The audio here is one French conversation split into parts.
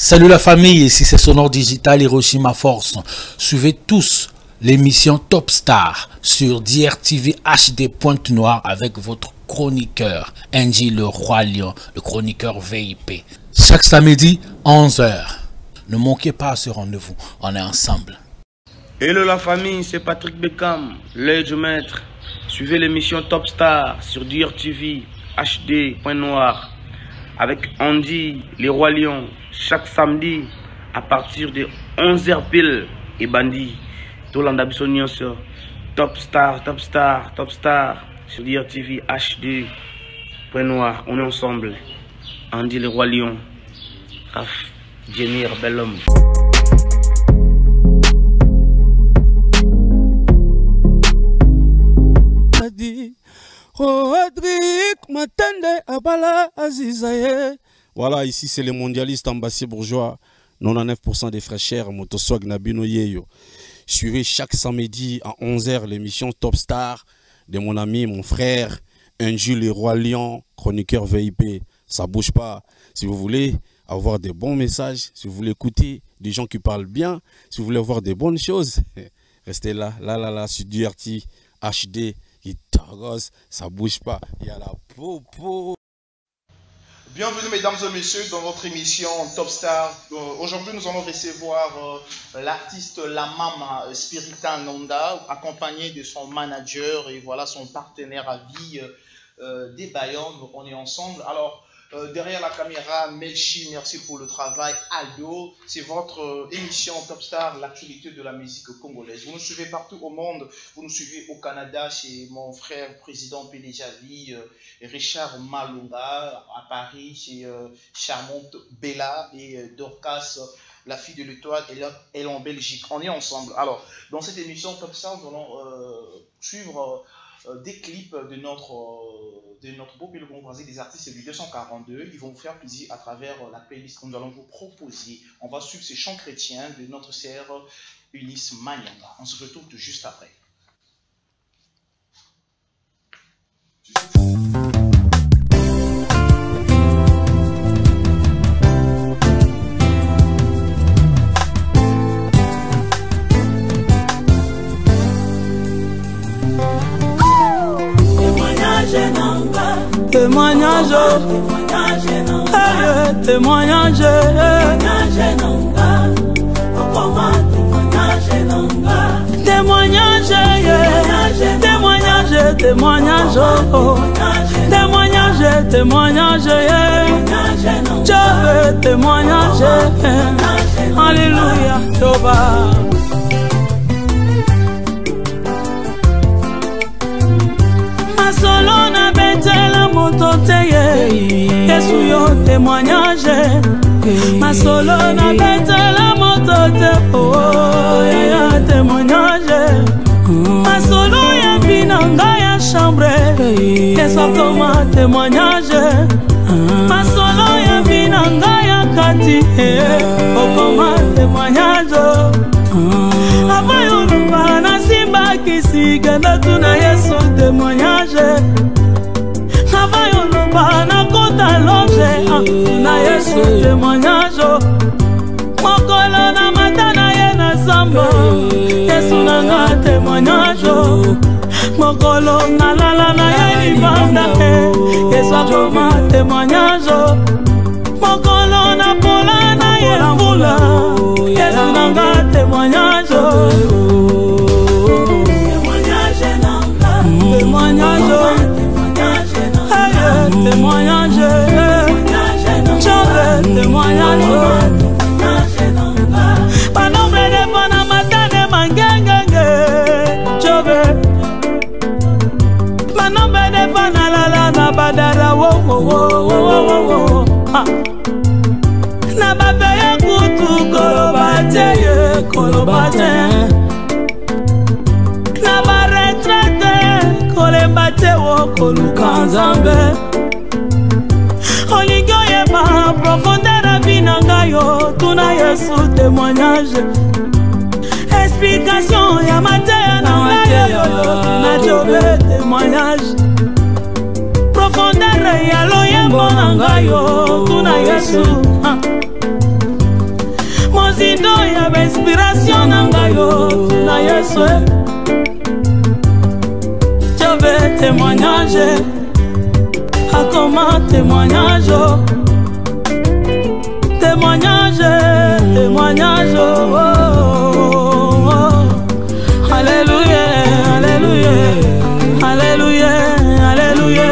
Salut la famille, ici c'est Sonore Digital Hiroshima Force. Suivez tous l'émission Top Star sur DRTV HD Pointe-Noire avec votre chroniqueur Angie le Roi Lion, le chroniqueur VIP. Chaque samedi 11h. Ne manquez pas ce rendez-vous, on est ensemble. Hello la famille, c'est Patrick Beckham, l'œil du maître. Suivez l'émission Top Star sur DRTV HD Pointe-Noire avec Andy le Roi Lion chaque samedi à partir de 11h pile et Bandi. Tout l'andabissonion sur Top Star sur DRTV HD Pointe-Noire. On est ensemble. Andy le Roi Lion, Raf Jenir Bellhomme. Voilà, ici c'est les mondialistes Ambassy Bourgeois, 99% des frères chers, Motoswag Nabino Yeyo. Suivez chaque samedi à 11h l'émission Top Star de mon ami, mon frère, Angie le Roi Lion, chroniqueur VIP. Ça bouge pas. Si vous voulez avoir des bons messages, si vous voulez écouter des gens qui parlent bien, si vous voulez voir des bonnes choses, restez là, sur DRT HD. Ça bouge pas. Il y a la popo. Bienvenue mesdames et messieurs dans votre émission Top Star. Aujourd'hui nous allons recevoir l'artiste Lamama Spirita Nonda, accompagné de son manager et voilà son partenaire à vie des Bayonne. Donc on est ensemble. Alors derrière la caméra, Melchi, merci pour le travail. Aldo, c'est votre émission Top Star, l'actualité de la musique congolaise. Vous nous suivez partout au monde, vous nous suivez au Canada chez mon frère président PDG Richard Malunga, à Paris chez Charmante Bella et Dorcas, la fille de l'étoile, elle est en Belgique. On est ensemble. Alors, dans cette émission Top Star, nous allons suivre des clips de notre beau pays composé des artistes du 242. Ils vont vous faire plaisir à travers la playlist que nous allons vous proposer. On va suivre ces chants chrétiens de notre sœur Eunice Manyanga. On se retrouve tout juste après. Témoignage, témoignage, témoignage, alléluia, Toba. Solo na betela moto teye Yesu yo témoignage Masolo na betela moto te oh ya témoignage Masolo ya binanga ya chambre Yesu koma témoignage Masolo ya binanga ya kati okoma témoignage Avayo na simba kisiga na tuna Yesu témoignage Avayo na kota longe na Yesu témoignage Mokolo na matana ye na samba Yesu nanga témoignage Mokolo na lala na ye libanda Yesu akoma témoignage Mokolo na pola na ye mbula Yesu nanga témoignage témoignage, témoignage, pas nombre de bonnes matines mangenge, chove, pas nombre de bonnes la na badara wo, na babeye kutu kolobate, na ba retraite kolembate wo kolukanzambe. Olingo yeba profondeur à binangayo tuna Yesu témoignage explication ya mateya na ngayo na jobe témoignage profondeur ya loyembo na ngayo tuna Yesu Yesu. J'avais témoignage, à comment témoignage, témoignage, témoignage, oh, oh, oh. Alléluia, alléluia, alléluia, alléluia.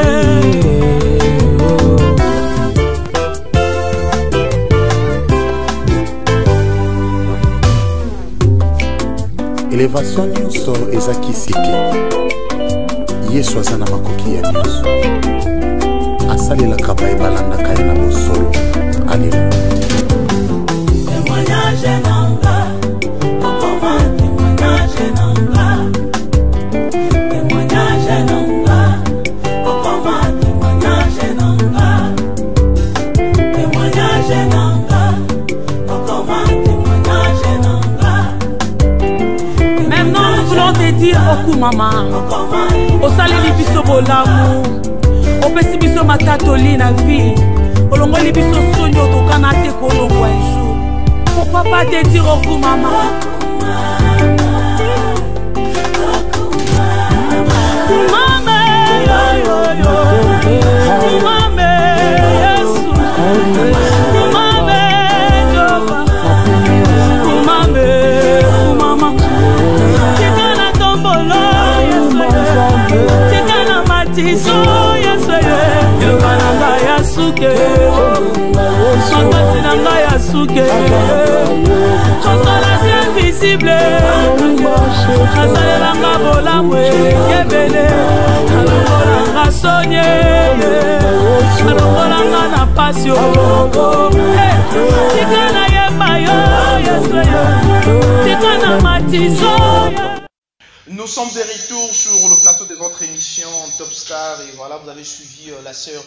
Élévation nyonso ezakisi te Yesu aza na makoki ya nyonso asalelaka bayebalandaka ye na bosolo. Alleluya. Témoignage nanga, okoma témoignage nanga, témoignage nanga, okoma témoignage nanga, témoignage nanga, okoma témoignage nanga. Maintenant nous voulons te dire oku mama, osaleli biso bolamu, opesi biso matatoli na vie, olongoli biso sonyo tokana te kolongwa un jour. Pourquoi pas te dire oku mama? Invisible, Kasalanga Bolamwe, Kebele, Kalanga Sonye, Kalanga na Passion, Tikana Yemayo, Tikana Matiso. Nous sommes de retour sur le plateau de votre émission Top Star et voilà, vous avez suivi la sœur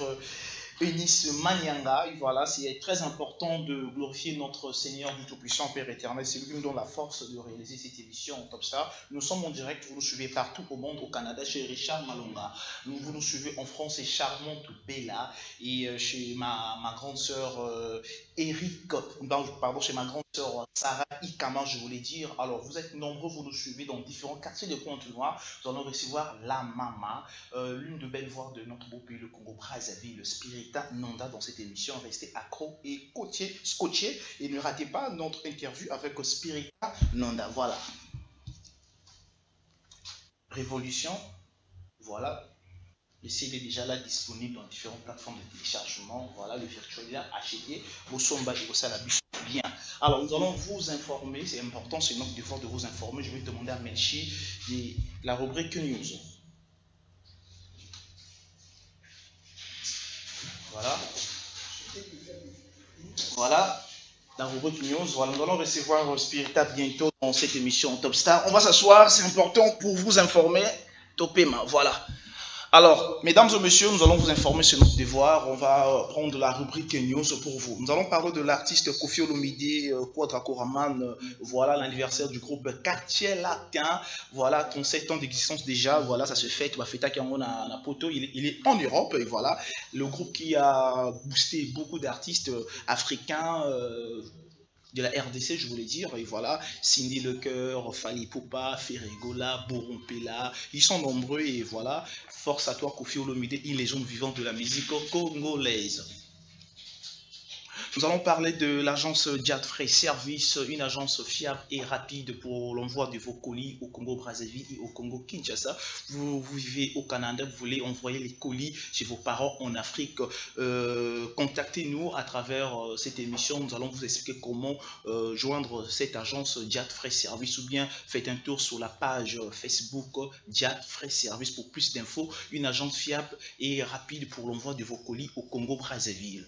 Eunice Manyanga. Et voilà, c'est très important de glorifier notre Seigneur du Tout-Puissant, Père éternel. C'est lui qui nous donne la force de réaliser cette émission Top Star. Nous sommes en direct, vous nous suivez partout au monde, au Canada, chez Richard Malonga. Vous nous suivez en France, c'est Charmante Bella. Et chez ma grande sœur chez ma grande sœur Sarah Ikama, je voulais dire. Alors, vous êtes nombreux, vous nous suivez dans différents quartiers de Pointe-Noire. Nous allons recevoir la Mama, l'une de belles voix de notre beau pays, le Congo-Brazzaville, le Spirita Nonda, dans cette émission. Restez accro et scotché et ne ratez pas notre interview avec Spirita Nonda. Voilà. Révolution, voilà. Le CD est déjà là disponible dans différentes plateformes de téléchargement. Voilà, le virtuel est acheté. Bosomba et Bosalabi bien. Alors, nous allons vous informer. C'est important, c'est notre devoir de vous informer. Je vais demander à Melchi de la rubrique News. Voilà. Voilà. La rubrique News. Voilà, nous allons recevoir Spirita bientôt dans cette émission Top Star. On va s'asseoir. C'est important pour vous informer. Topema. Voilà. Alors, mesdames et messieurs, nous allons vous informer sur notre devoir. On va prendre la rubrique News pour vous. Nous allons parler de l'artiste Koffi Olomide Quadracoraman. Voilà l'anniversaire du groupe Quartier Latin. Voilà, 37 ans d'existence déjà. Voilà, ça se fête. Il est en Europe. Et voilà, le groupe qui a boosté beaucoup d'artistes africains. De la RDC, je voulais dire, et voilà, Cindy Lecoeur, Fali Poupa, Ferregola, Borompela, ils sont nombreux, et voilà, force à toi Koffi Olomide, une légende vivante de la musique congolaise. Nous allons parler de l'agence Jat Freight Service, une agence fiable et rapide pour l'envoi de vos colis au Congo-Brazzaville et au Congo-Kinshasa. Vous vivez au Canada, vous voulez envoyer les colis chez vos parents en Afrique. Contactez-nous à travers cette émission. Nous allons vous expliquer comment joindre cette agence Jat Freight Service ou bien faites un tour sur la page Facebook Jat Freight Service pour plus d'infos. Une agence fiable et rapide pour l'envoi de vos colis au Congo-Brazzaville.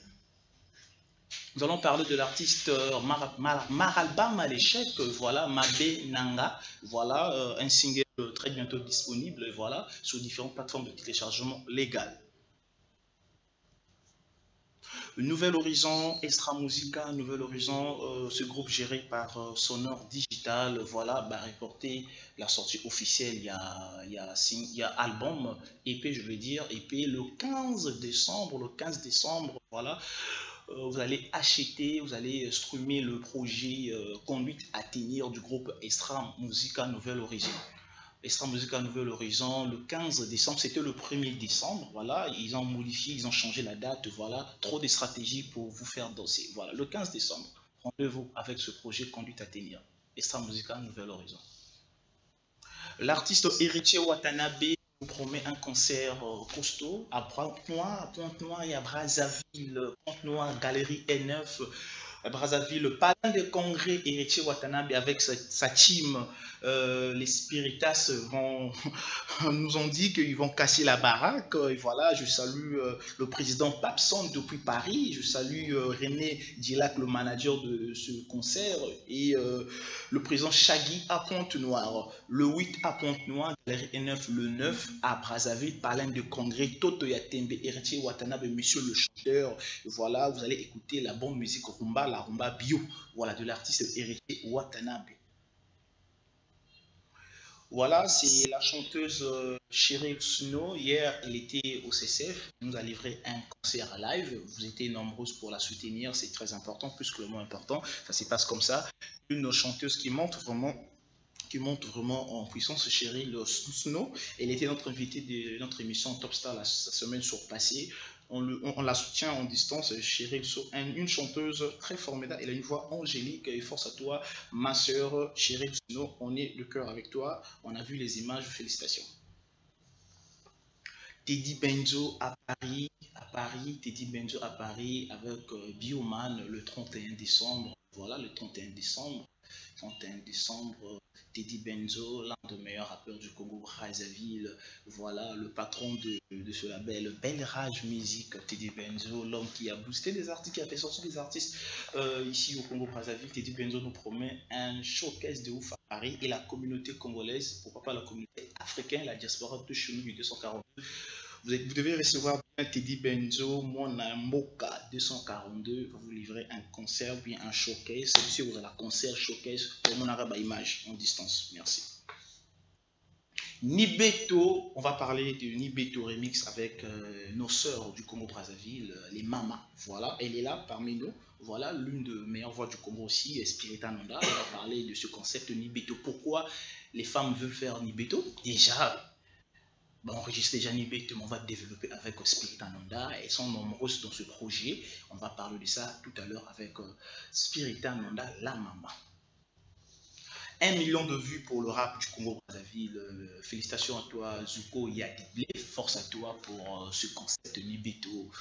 Nous allons parler de l'artiste Maralba Maléchek, voilà, Mabé Nanga, voilà, un single très bientôt disponible, voilà, sur différentes plateformes de téléchargement légal. Nouvel Horizon, Extra Musica, Nouvel Horizon, ce groupe géré par Sonore Digital, voilà, bah, reporté la sortie officielle, il y a album EP, je veux dire, EP le 15 décembre, voilà. vous allez acheter, vous allez streamer le projet Conduite à tenir du groupe Extra Musica Nouvel Horizon. Extra Musica Nouvel Horizon, le 15 décembre, c'était le 1er décembre, voilà, ils ont modifié, ils ont changé la date, voilà, trop de stratégies pour vous faire danser. Voilà, le 15 décembre, rendez-vous avec ce projet Conduite à tenir, Extra Musica Nouvel Horizon. L'artiste Héritier Watanabe vous promet un concert costaud à Pointe-Noire et à Brazzaville, Pointe-Noire, Galerie N9, à Brazzaville, le palais de congrès Héritier Watanabe avec sa team. Les Spiritas nous ont dit qu'ils vont casser la baraque. Et voilà, je salue le président Papson depuis Paris. Je salue René Dilac, le manager de ce concert. Et le président Chagui à Pointe-Noire. Le 8 à Pointe-Noire, Galerie N9, le 9 à Brazzaville, palais de congrès Toto Yatembe, Héritier Watanabe, monsieur le chanteur. Et voilà, vous allez écouter la bonne musique rumba, la rumba bio. Voilà, de l'artiste Héritier Watanabe. Voilà, c'est la chanteuse Cheryl Snow. Hier, elle était au CCF. Elle nous a livré un concert live. Vous étiez nombreuses pour la soutenir. C'est très important, plus que le mot important. Ça se passe comme ça. Une chanteuse qui monte vraiment en puissance, Cheryl Snow. Elle était notre invitée de notre émission Top Star la semaine surpassée. On la soutient en distance. Cheryl Snow, une chanteuse très formidable. Elle a une voix angélique. Et force à toi, ma soeur Cheryl Snow. On est de cœur avec toi. On a vu les images. Félicitations. Teddy Benzo à Paris. Teddy Benzo à Paris avec Bioman le 31 décembre. Voilà, le 31 décembre. Teddy Benzo, l'un des meilleurs rappeurs du Congo, Brazzaville. Voilà, le patron de ce label, Belle Rage Music, Teddy Benzo, l'homme qui a boosté des artistes, qui a fait sortir des artistes ici au Congo, Brazzaville. Teddy Benzo nous promet un showcase de ouf à Paris et la communauté congolaise, pourquoi pas la communauté africaine, la diaspora de chez nous du 242. Vous devez recevoir bien Teddy Benzo, mon Mboka 242, va vous livrer un concert, bien un showcase. Celui-ci, vous avez un concert, showcase, pour mon arabe à image en distance. Merci. Nibeto, on va parler de Nibeto Remix avec nos sœurs du Congo Brazzaville, les mamas. Voilà, elle est là parmi nous. Voilà, l'une des meilleures voix du Congo aussi, Spirita Nonda. On va parler de ce concept de Nibeto. Pourquoi les femmes veulent faire Nibeto? Déjà, on enregistre déjà Nibeto, mais on va développer avec Spirita Nonda. Elles sont nombreuses dans ce projet. On va parler de ça tout à l'heure avec Spirita Nonda, la maman. 1 million de vues pour le rap du Congo Brazzaville. Félicitations à toi, Zuko Yadiblé. Force à toi pour ce concept Nibeto.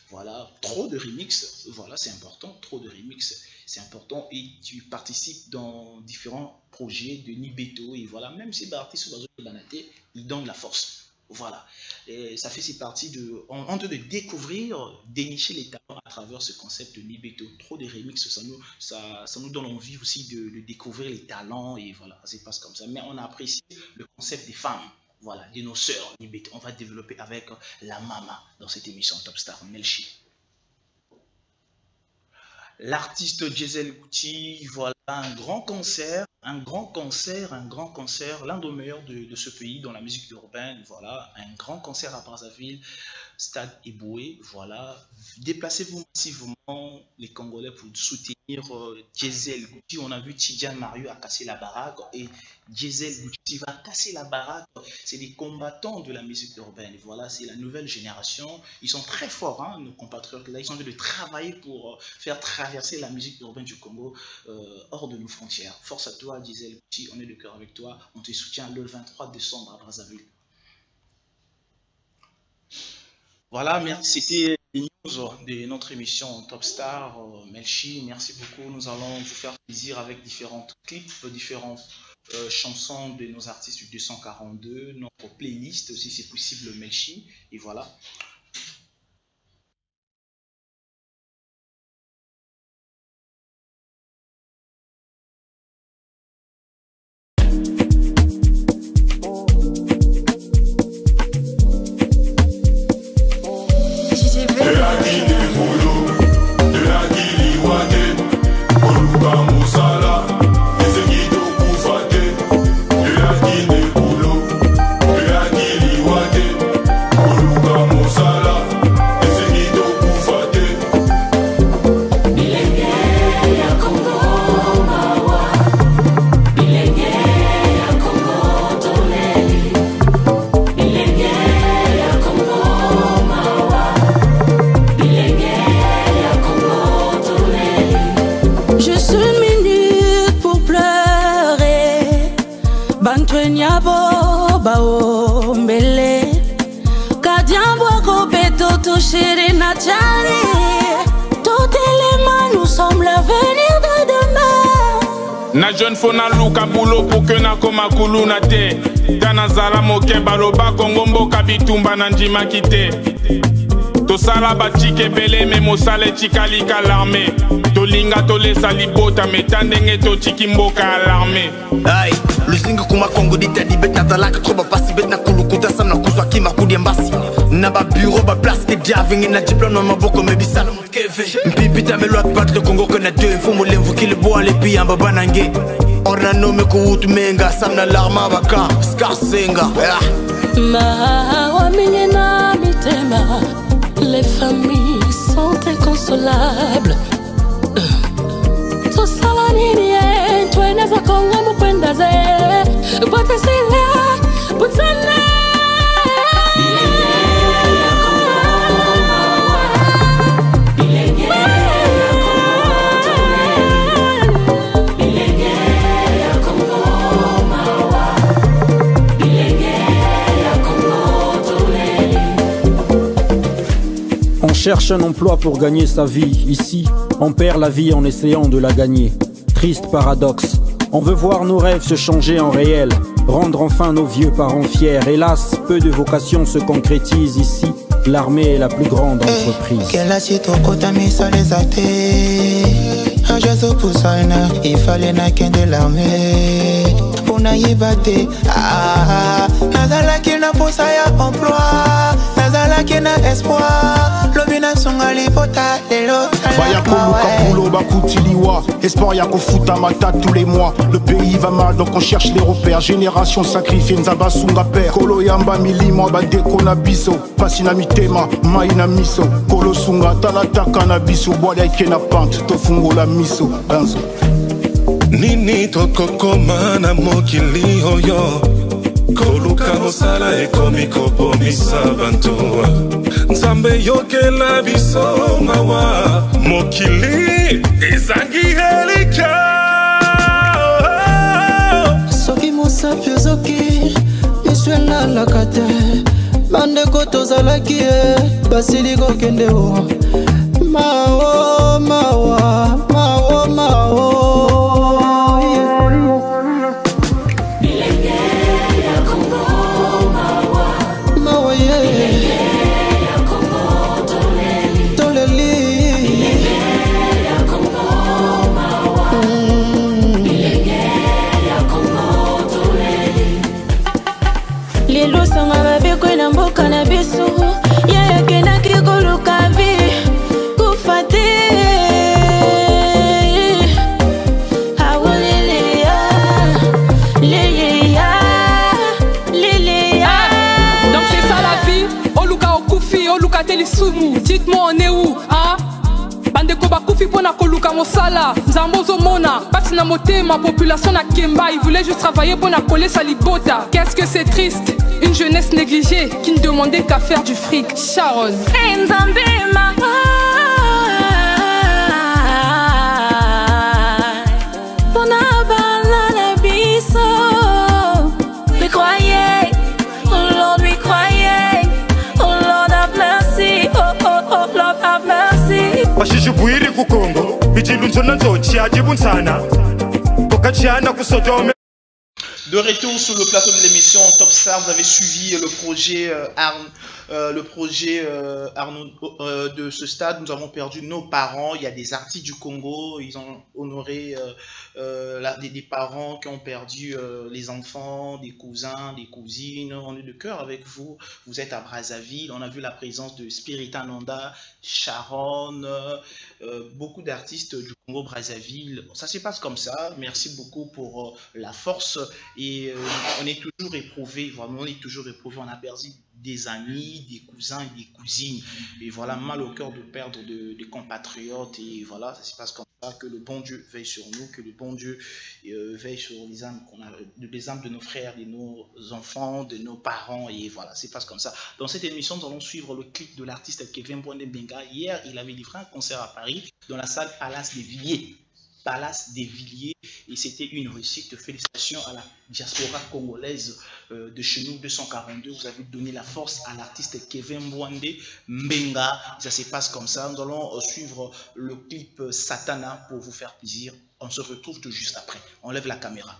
Voilà, trop de remix. Voilà, c'est important. Trop de remix, c'est important. Et tu participes dans différents projets de Nibeto. Et voilà, même si l'artiste Banaté, il donne la force. Voilà, et ça fait partie de... On train de découvrir, dénicher les talents à travers ce concept de Nibeto. Trop de remix, ça nous donne envie aussi de découvrir les talents et voilà, ça se passe comme ça. Mais on a apprécié le concept des femmes, voilà, de nos sœurs Nibeto. On va développer avec la mama dans cette émission Top Star, Melchi. L'artiste Gisèle Gucci, voilà, un grand concert, l'un des meilleurs de ce pays dans la musique urbaine, voilà, un grand concert à Brazzaville, Stade Eboué, voilà, déplacez-vous massivement les Congolais pour soutenir Gisèle Gucci. On a vu Tidjane Mario a cassé la baraque et Gisèle Gucci va casser la baraque. C'est des combattants de la musique urbaine, voilà, c'est la nouvelle génération. Ils sont très forts, hein, nos compatriotes là, ils sont en train de travailler pour faire traverser la musique urbaine du Congo hors de nos frontières. Force à toi, Gisèle Gucci, on est de cœur avec toi. On te soutient le 23 décembre à Brazzaville. Voilà, c'était les news de notre émission Top Star. Melchi, merci beaucoup. Nous allons vous faire plaisir avec différents clips, différentes chansons de nos artistes du 242, notre playlist aussi, c'est possible, Melchi. Et voilà. Vamos a chérie Nadjali. Tout élément, nous sommes l'avenir de demain. Na jeune fona luka boulot pour que na koma kuluna te. Kana zala moke baloba kongombo kabitumba na njima kite. Tosala batike bele me mosale chikalika l'armée. Tolinga tolesa libota metandenge to chikimboka alarmé. Aïe, le zinga kuma Congo d'État di bet natalaka trop bapasi bet na kulukuta sana kuzwa kima kudi mbasi. Na ba bureau ba place que dia vengi na diplôme na maboko me bisala mkeve. Mpipita me loi battre le Congo que na deux faut mo lemvu ki le bois les pieds en baba nange. Orna no me kuutu menga samna larma baka skarsenga. Ma wa mingena mitema. Les familles sont inconsolables. Tout ça la nini, toi ne vas qu'on a mupenda ze. Bote sila, butana. On cherche un emploi pour gagner sa vie. Ici, on perd la vie en essayant de la gagner. Triste paradoxe. On veut voir nos rêves se changer en réel, rendre enfin nos vieux parents fiers. Hélas, peu de vocations se concrétisent ici. L'armée est la plus grande entreprise. Il fallait n'a qu'un de l'armée. Pour n'aille battre. Nazala qui n'a pas ça emploi. Nazala qui n'a espoir. L'obina son alipota. Baya koluka boulot bakutiliwa. Espoir ya kofuta mata tous les mois. Le pays va mal donc on cherche les repères. Génération sacrifiée nzaba sunga père. Kolo yamba milimo badeko na biso. Pasina mitema maina miso. Kolo sunga talataka na biso. Boya ikena pante tofungo la miso. Banzo. Nini tokokoma na mokili oyo. Koluka mosala ekomi kobomisa bantua. Nzambe yokela biso mawa. Mokili ezangi helika. Soki mosapi ozoki miswela lakate. Bande koto zalaki basili kokende o. Mao mawa mao mao. Dites-moi on est où, hein? Bandeko bakufi pona koluka mosala. Nzambozo mona, basi na motema, population na Kemba. Ils voulaient juste travailler pona coller sa libota. Qu'est-ce que c'est triste, une jeunesse négligée qui ne demandait qu'à faire du fric. Sharon. Bashijubwiri ku Congo bijilunzo nanzo chiaji bunsana pokachiana kusodome. De retour sur le plateau de l'émission Top Star, vous avez suivi le projet Arnaud de ce stade. Nous avons perdu nos parents. Il y a des artistes du Congo, ils ont honoré des parents qui ont perdu les enfants, des cousins, des cousines. On est de cœur avec vous. Vous êtes à Brazzaville. On a vu la présence de Spirita Nonda, Sharon, beaucoup d'artistes du Congo Brazzaville. Ça se passe comme ça. Merci beaucoup pour la force. Et on est toujours éprouvé, vraiment, on est toujours éprouvé. On a perdu des amis, des cousins et des cousines. Et voilà, mal au cœur de perdre des compatriotes. Et voilà, ça se passe comme ça. Que le bon Dieu veille sur nous, que le bon Dieu veille sur les âmes de nos frères, de nos enfants, de nos parents. Et voilà, ça se passe comme ça. Dans cette émission, nous allons suivre le clip de l'artiste Kevin Bwande Benga. Hier, il avait livré un concert à Paris, dans la salle Palace des Villiers. Palace des Villiers et c'était une réussite. Félicitations à la diaspora congolaise de chez nous 242. Vous avez donné la force à l'artiste Kevin Mwande Mbenga. Ça se passe comme ça. Nous allons suivre le clip Satana pour vous faire plaisir. On se retrouve tout juste après. On lève la caméra.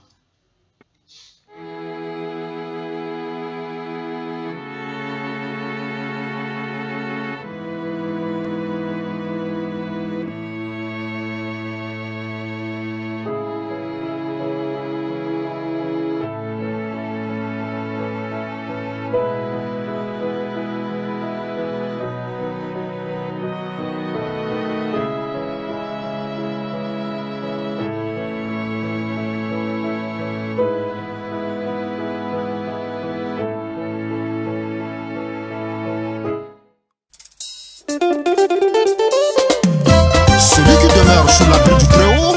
Celui qui demeure sous l'abri du Très-Haut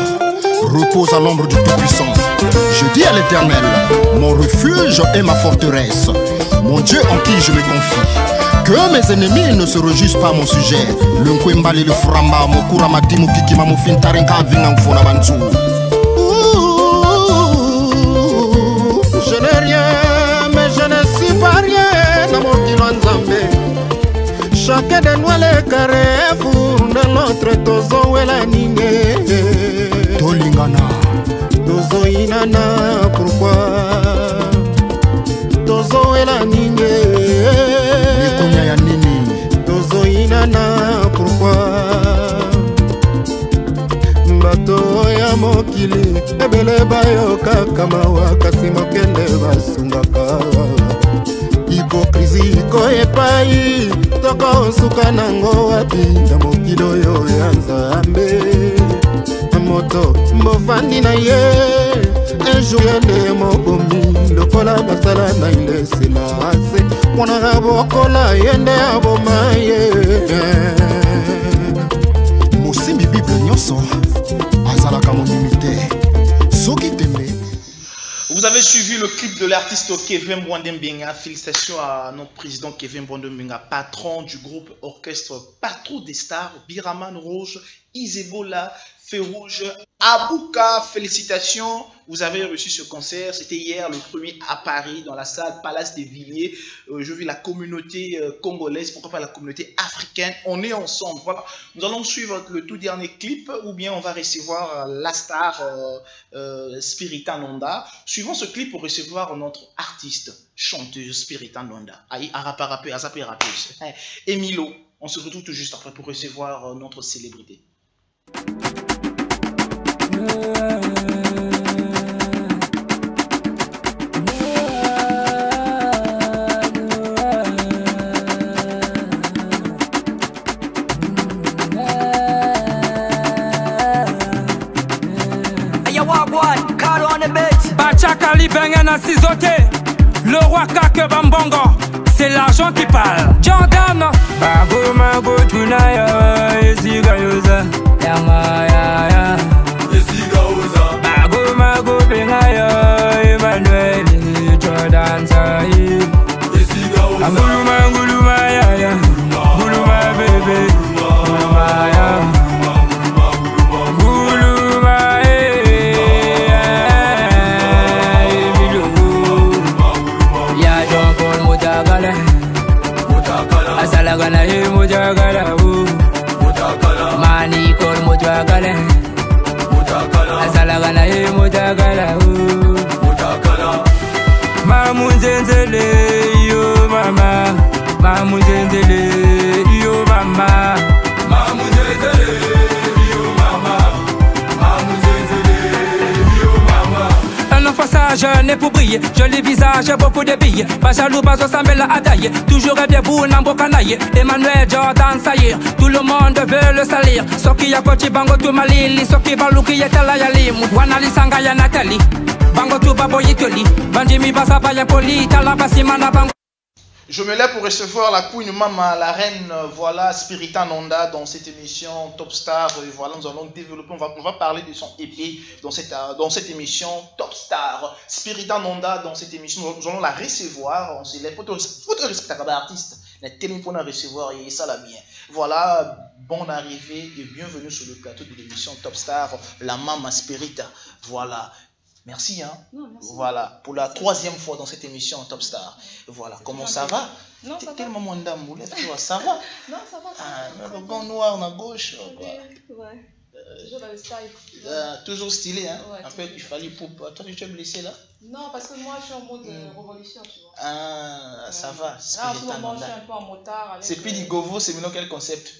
repose à l'ombre du Tout-Puissant. Je dis à l'Éternel, mon refuge et ma forteresse, mon Dieu en qui je me confie. Que mes ennemis ne se réjouissent pas à mon sujet. Le Nkwembali, le Framba, mon Kuramati, mon Kikima, mon Fintarenka, Vinang Fonabantu. Je n'ai rien, mais je ne suis pas rien dans mon Kilonzambe. Chacun de nous les carrefours de l'autre tozo et la nigne. Tolingana, tozo inana, pourquoi? Tozo et la nigne. Nikonya ya nini? Tozo inana, pourquoi? Bato ya mokili, ebele bayo kakamawa, kasi mokende basungaka. Hypocrisie ko epai toko suka nango wapi na mokilo yo ya Nzambe moto mbofandi na ye ejour yende mokomi lokola basala na ilesela ase mwana bokola yende aboma ye mosimbi bible nyonso azalaka monimité soki tembe. Vous avez suivi le clip de l'artiste Kevin Mwande Mbenga. Félicitations à notre président Kevin Mwande Mbenga, patron du groupe orchestre Patron des Stars, Biraman Rouge, Isebola, Feu Rouge, Abouka. Félicitations, vous avez reçu ce concert. C'était hier, le 1er à Paris, dans la salle Palace des Villiers. Je vis la communauté congolaise, pourquoi pas la communauté africaine. On est ensemble. Voilà. Nous allons suivre le tout dernier clip ou bien on va recevoir la star Spirita Nonda. Suivons ce clip pour recevoir notre artiste, chanteuse Spirita Nonda. Rappeuse. Emilo. On se retrouve tout juste après pour recevoir notre célébrité. Bachakali Bengena Sizote, le roi Kake Bambongo, c'est l'argent qui parle. Jordan Bago Mago Tunaya, Esiga Yosa, Yama ya Esiga Yosa, Bago Mago Bengaya, Emmanuel, Jordan Sahi, Esiga Yosa, Nguluma Nguluma ya, Nguluma bebe, Nguluma ya. Asalagana he mujagala mani kor mujagala asalagana he mujagala mamunzenzele yo mama mamunzenzele yo mama mamunzenzele yo mama mamunzenzele yo mama. Un enfant sage né pour briller, joli visage, beaucoup de billes. Pas jaloux, pas au sambela adaye. Toujours debout, nambo kanaye. Emmanuel Jordan Sayer, tout le monde veut le salir. Soki ya kochi bango tu malili, soki baluki ya tala ya limu. Wanali sanga ya Nathalie, bango tu babo yitoli. Banjimi basa baya poli, tala basi mana bango. Je me lève pour recevoir la Queen Mama, la reine, voilà, Spirita Nonda dans cette émission Top Star. Et voilà, nous allons développer, on va parler de son EP dans cette émission Top Star. Spirita Nonda dans cette émission, nous allons la recevoir. On se lève, faut te respecter comme artiste. na télé pour recevoir et ça la bien. Voilà, bonne arrivée et bienvenue sur le plateau de l'émission Top Star, la Mama Spirita. Voilà. Merci, hein. Non, merci. Voilà, pour la 3e fois dans cette émission Top Star. Voilà, comment ça va? Non, ça va. Tellement mon dame, ça va? Non, ça va. Ah, le bon noir à gauche. Ouais. Toujours dans le style. Toujours stylé, hein. Ouais, en fait, il fallait pour. Toi, tu es blessé là? Non, parce que moi, je suis en mode révolution, tu vois. Ah, ça va. Là, en ce moment, je suis un peu en motard. C'est plus Digovo, c'est maintenant quel concept?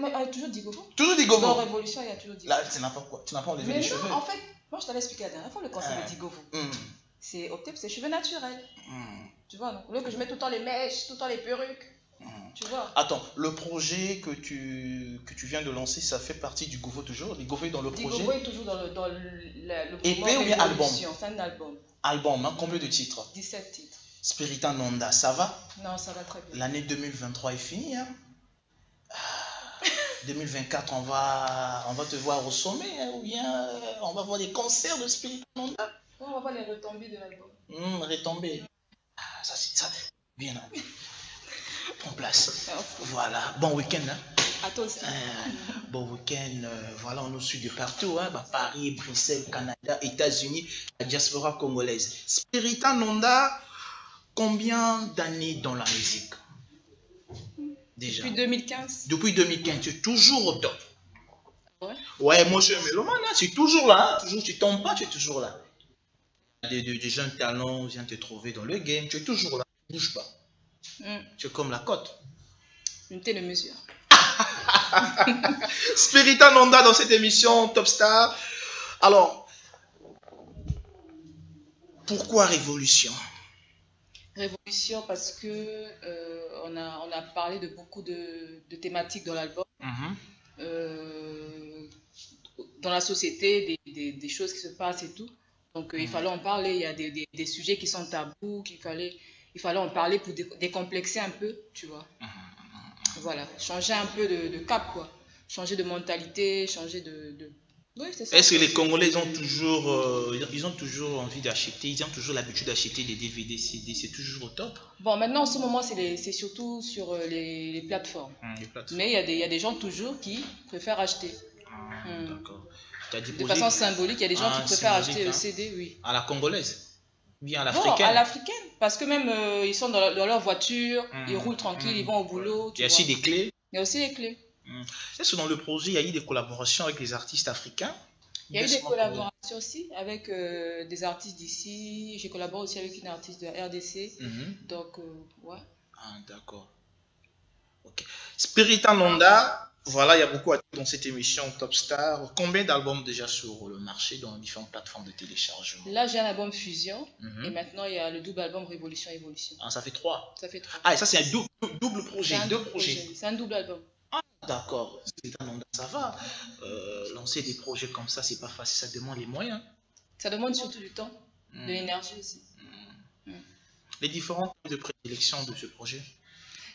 Mais toujours Digovo. Toujours Digovo. Dans révolution, il y a toujours Digovo. Là, tu n'as pas quoi? Tu n'as pas enlevé les cheveux? Mais non, en fait, moi, je t'avais expliqué la dernière fois le concept de Digovo. C'est opter pour ses cheveux naturels. Tu vois, donc, au lieu que je mette tout le temps les mèches, tout le temps les perruques. Tu vois. Attends, le projet que tu viens de lancer, ça fait partie du Govo toujours? Le Govo est dans le projet? Digovo est toujours dans le EP ou bien album? C'est un album. Album, hein? Combien de titres? 17 titres. Spirita Nonda, ça va? Non, ça va très bien. L'année 2023 est finie, hein? 2024, on va te voir au sommet, hein, ou bien on va voir des concerts de Spirita Nonda? On va voir les retombées de l'album. Retombées. Ça, bien, hein? Prends place. Voilà, bon week-end, hein? À toi aussi. Bon week-end, voilà, on nous suit de partout, hein? Paris, Bruxelles, Canada, États-Unis, la diaspora congolaise. Spirita Nonda, combien d'années dans la musique? Déjà. Depuis 2015. Depuis 2015, tu es toujours au top. Ouais. Ouais, moi je suis un mélomane, hein? Tu es toujours là, hein? Toujours, tu tombes pas, tu es toujours là. Des jeunes talents viennent te trouver dans le game, tu es toujours là, tu ne bouges pas. Tu es comme la côte. Unité de mesure. Spirita Nonda dans cette émission Top Star. Alors, pourquoi Révolution? Révolution parce que on a parlé de beaucoup de thématiques dans l'album. Dans la société, des choses qui se passent et tout. Donc il fallait en parler. Il y a des sujets qui sont tabous, il fallait en parler pour décomplexer un peu, tu vois. Voilà, changer un peu de cap, quoi. Changer de mentalité, changer de... Oui, c'est ça. Est-ce que les Congolais ont toujours envie d'acheter, ils ont toujours l'habitude d'acheter des DVD, CD, c'est toujours au top? Bon, maintenant en ce moment, c'est surtout sur les plateformes. Mais il y a des gens toujours qui préfèrent acheter. D'accord. De façon symbolique, il y a des gens qui préfèrent acheter le CD, oui. À la congolaise? Bien à l'africaine? Bon, à l'africaine, parce que même ils sont dans leur voiture, ils roulent tranquille, ils vont au boulot. Il y a aussi des clés? Il y a aussi des clés. Est-ce que dans le projet, il y a eu des collaborations avec les artistes africains? Il y a eu des collaborations aussi avec des artistes d'ici. J'ai collaboré aussi avec une artiste de RDC. Donc, ouais. Ah, d'accord. Ok. Spirita Nonda, voilà, il y a beaucoup à dire dans cette émission Top Star. Combien d'albums déjà sur le marché dans différentes plateformes de téléchargement? Là, j'ai un album Fusion. Et maintenant, il y a le double album Révolution Évolution. Ah, ça fait 3. Ça fait 3. Ah, et ça, c'est un double projet, deux projets. C'est un double album. Ah, d'accord. Ça va. Lancer des projets comme ça, c'est pas facile. Ça demande les moyens. Ça demande surtout du temps, de l'énergie aussi. Les différents types de prédilection de ce projet?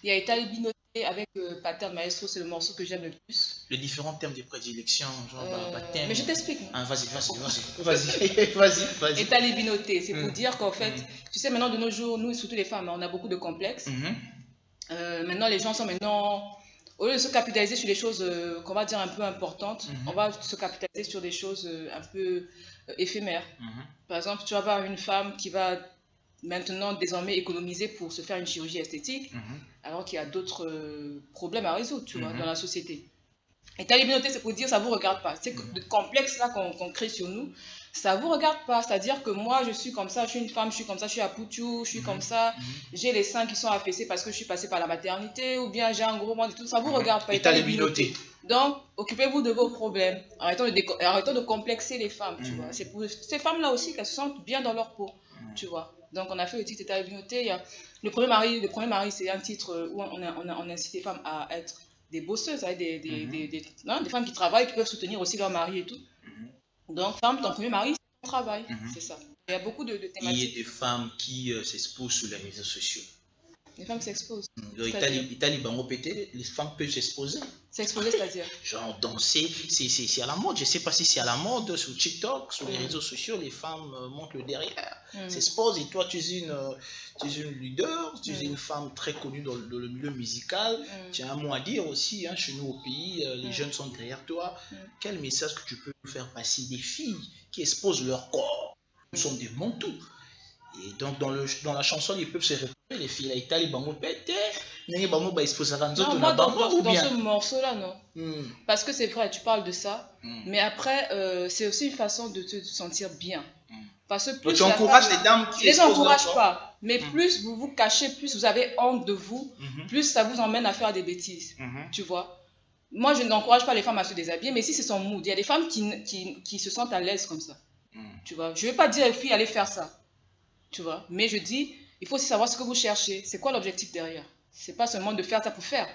Il y a État Binoté avec Pattern Maestro, c'est le morceau que j'aime le plus. Les différents thèmes de prédilection, genre baptême. Mais je t'explique. Ah, vas-y. État Binoté, c'est pour dire qu'en fait, tu sais, maintenant de nos jours, nous, surtout les femmes, on a beaucoup de complexes. Maintenant, les gens sont au lieu de se capitaliser sur des choses qu'on va dire un peu importantes, on va se capitaliser sur des choses un peu éphémères. Par exemple, tu vas avoir une femme qui va maintenant désormais économiser pour se faire une chirurgie esthétique, alors qu'il y a d'autres problèmes à résoudre, tu vois, dans la société. Et ta liberté, c'est pour dire ça vous regarde pas. C'est le complexe là qu'on crée sur nous, ça vous regarde pas. C'est-à-dire que moi, je suis comme ça, je suis une femme, je suis comme ça, je suis à Poutou, je suis comme ça, j'ai les seins qui sont affaissés parce que je suis passée par la maternité, ou bien j'ai un gros ventre et tout, ça vous regarde pas. Et ta liberté. Donc, occupez-vous de vos problèmes. Arrêtons de complexer les femmes, tu vois. C'est pour ces femmes-là aussi qu'elles se sentent bien dans leur peau, tu vois. Donc, on a fait le titre État Binoté. Le premier mari, c'est un titre où on incite les femmes à être des bosseuses, des femmes qui travaillent, qui peuvent soutenir aussi leur mari et tout. Donc, femme, ton premier mari, c'est ton travail. C'est ça. Il y a beaucoup de thématiques. Il y a des femmes qui s'exposent sur les réseaux sociaux. Les femmes s'exposent. Les femmes peuvent s'exposer. C'est exposé, c'est-à-dire genre danser, c'est à la mode. Je sais pas si c'est à la mode sur TikTok, sur les réseaux sociaux, les femmes montrent le derrière, s'exposent. Et toi, tu es une leader, tu es une femme très connue dans le milieu musical. Tu as un mot à dire aussi, hein, chez nous au pays, les jeunes sont derrière toi. Quel message que tu peux faire passer des filles qui exposent leur corps? Nous sommes des montous. Et donc dans la chanson, ils peuvent se répéter, les filles là, Italie, bango pété, non, moi, dans ce morceau-là, non. Parce que c'est vrai, tu parles de ça, mais après, c'est aussi une façon de te sentir bien. Parce que plus tu encourages les dames qui les encouragent pas, mais plus vous vous cachez, plus vous avez honte de vous, plus ça vous emmène à faire des bêtises, tu vois. Moi, je n'encourage pas les femmes à se déshabiller, mais si c'est son mood, il y a des femmes qui se sentent à l'aise comme ça, tu vois. Je ne vais pas dire aux filles, allez faire ça. Tu vois, mais je dis, il faut aussi savoir ce que vous cherchez. C'est quoi l'objectif derrière? C'est pas seulement de faire ça pour faire.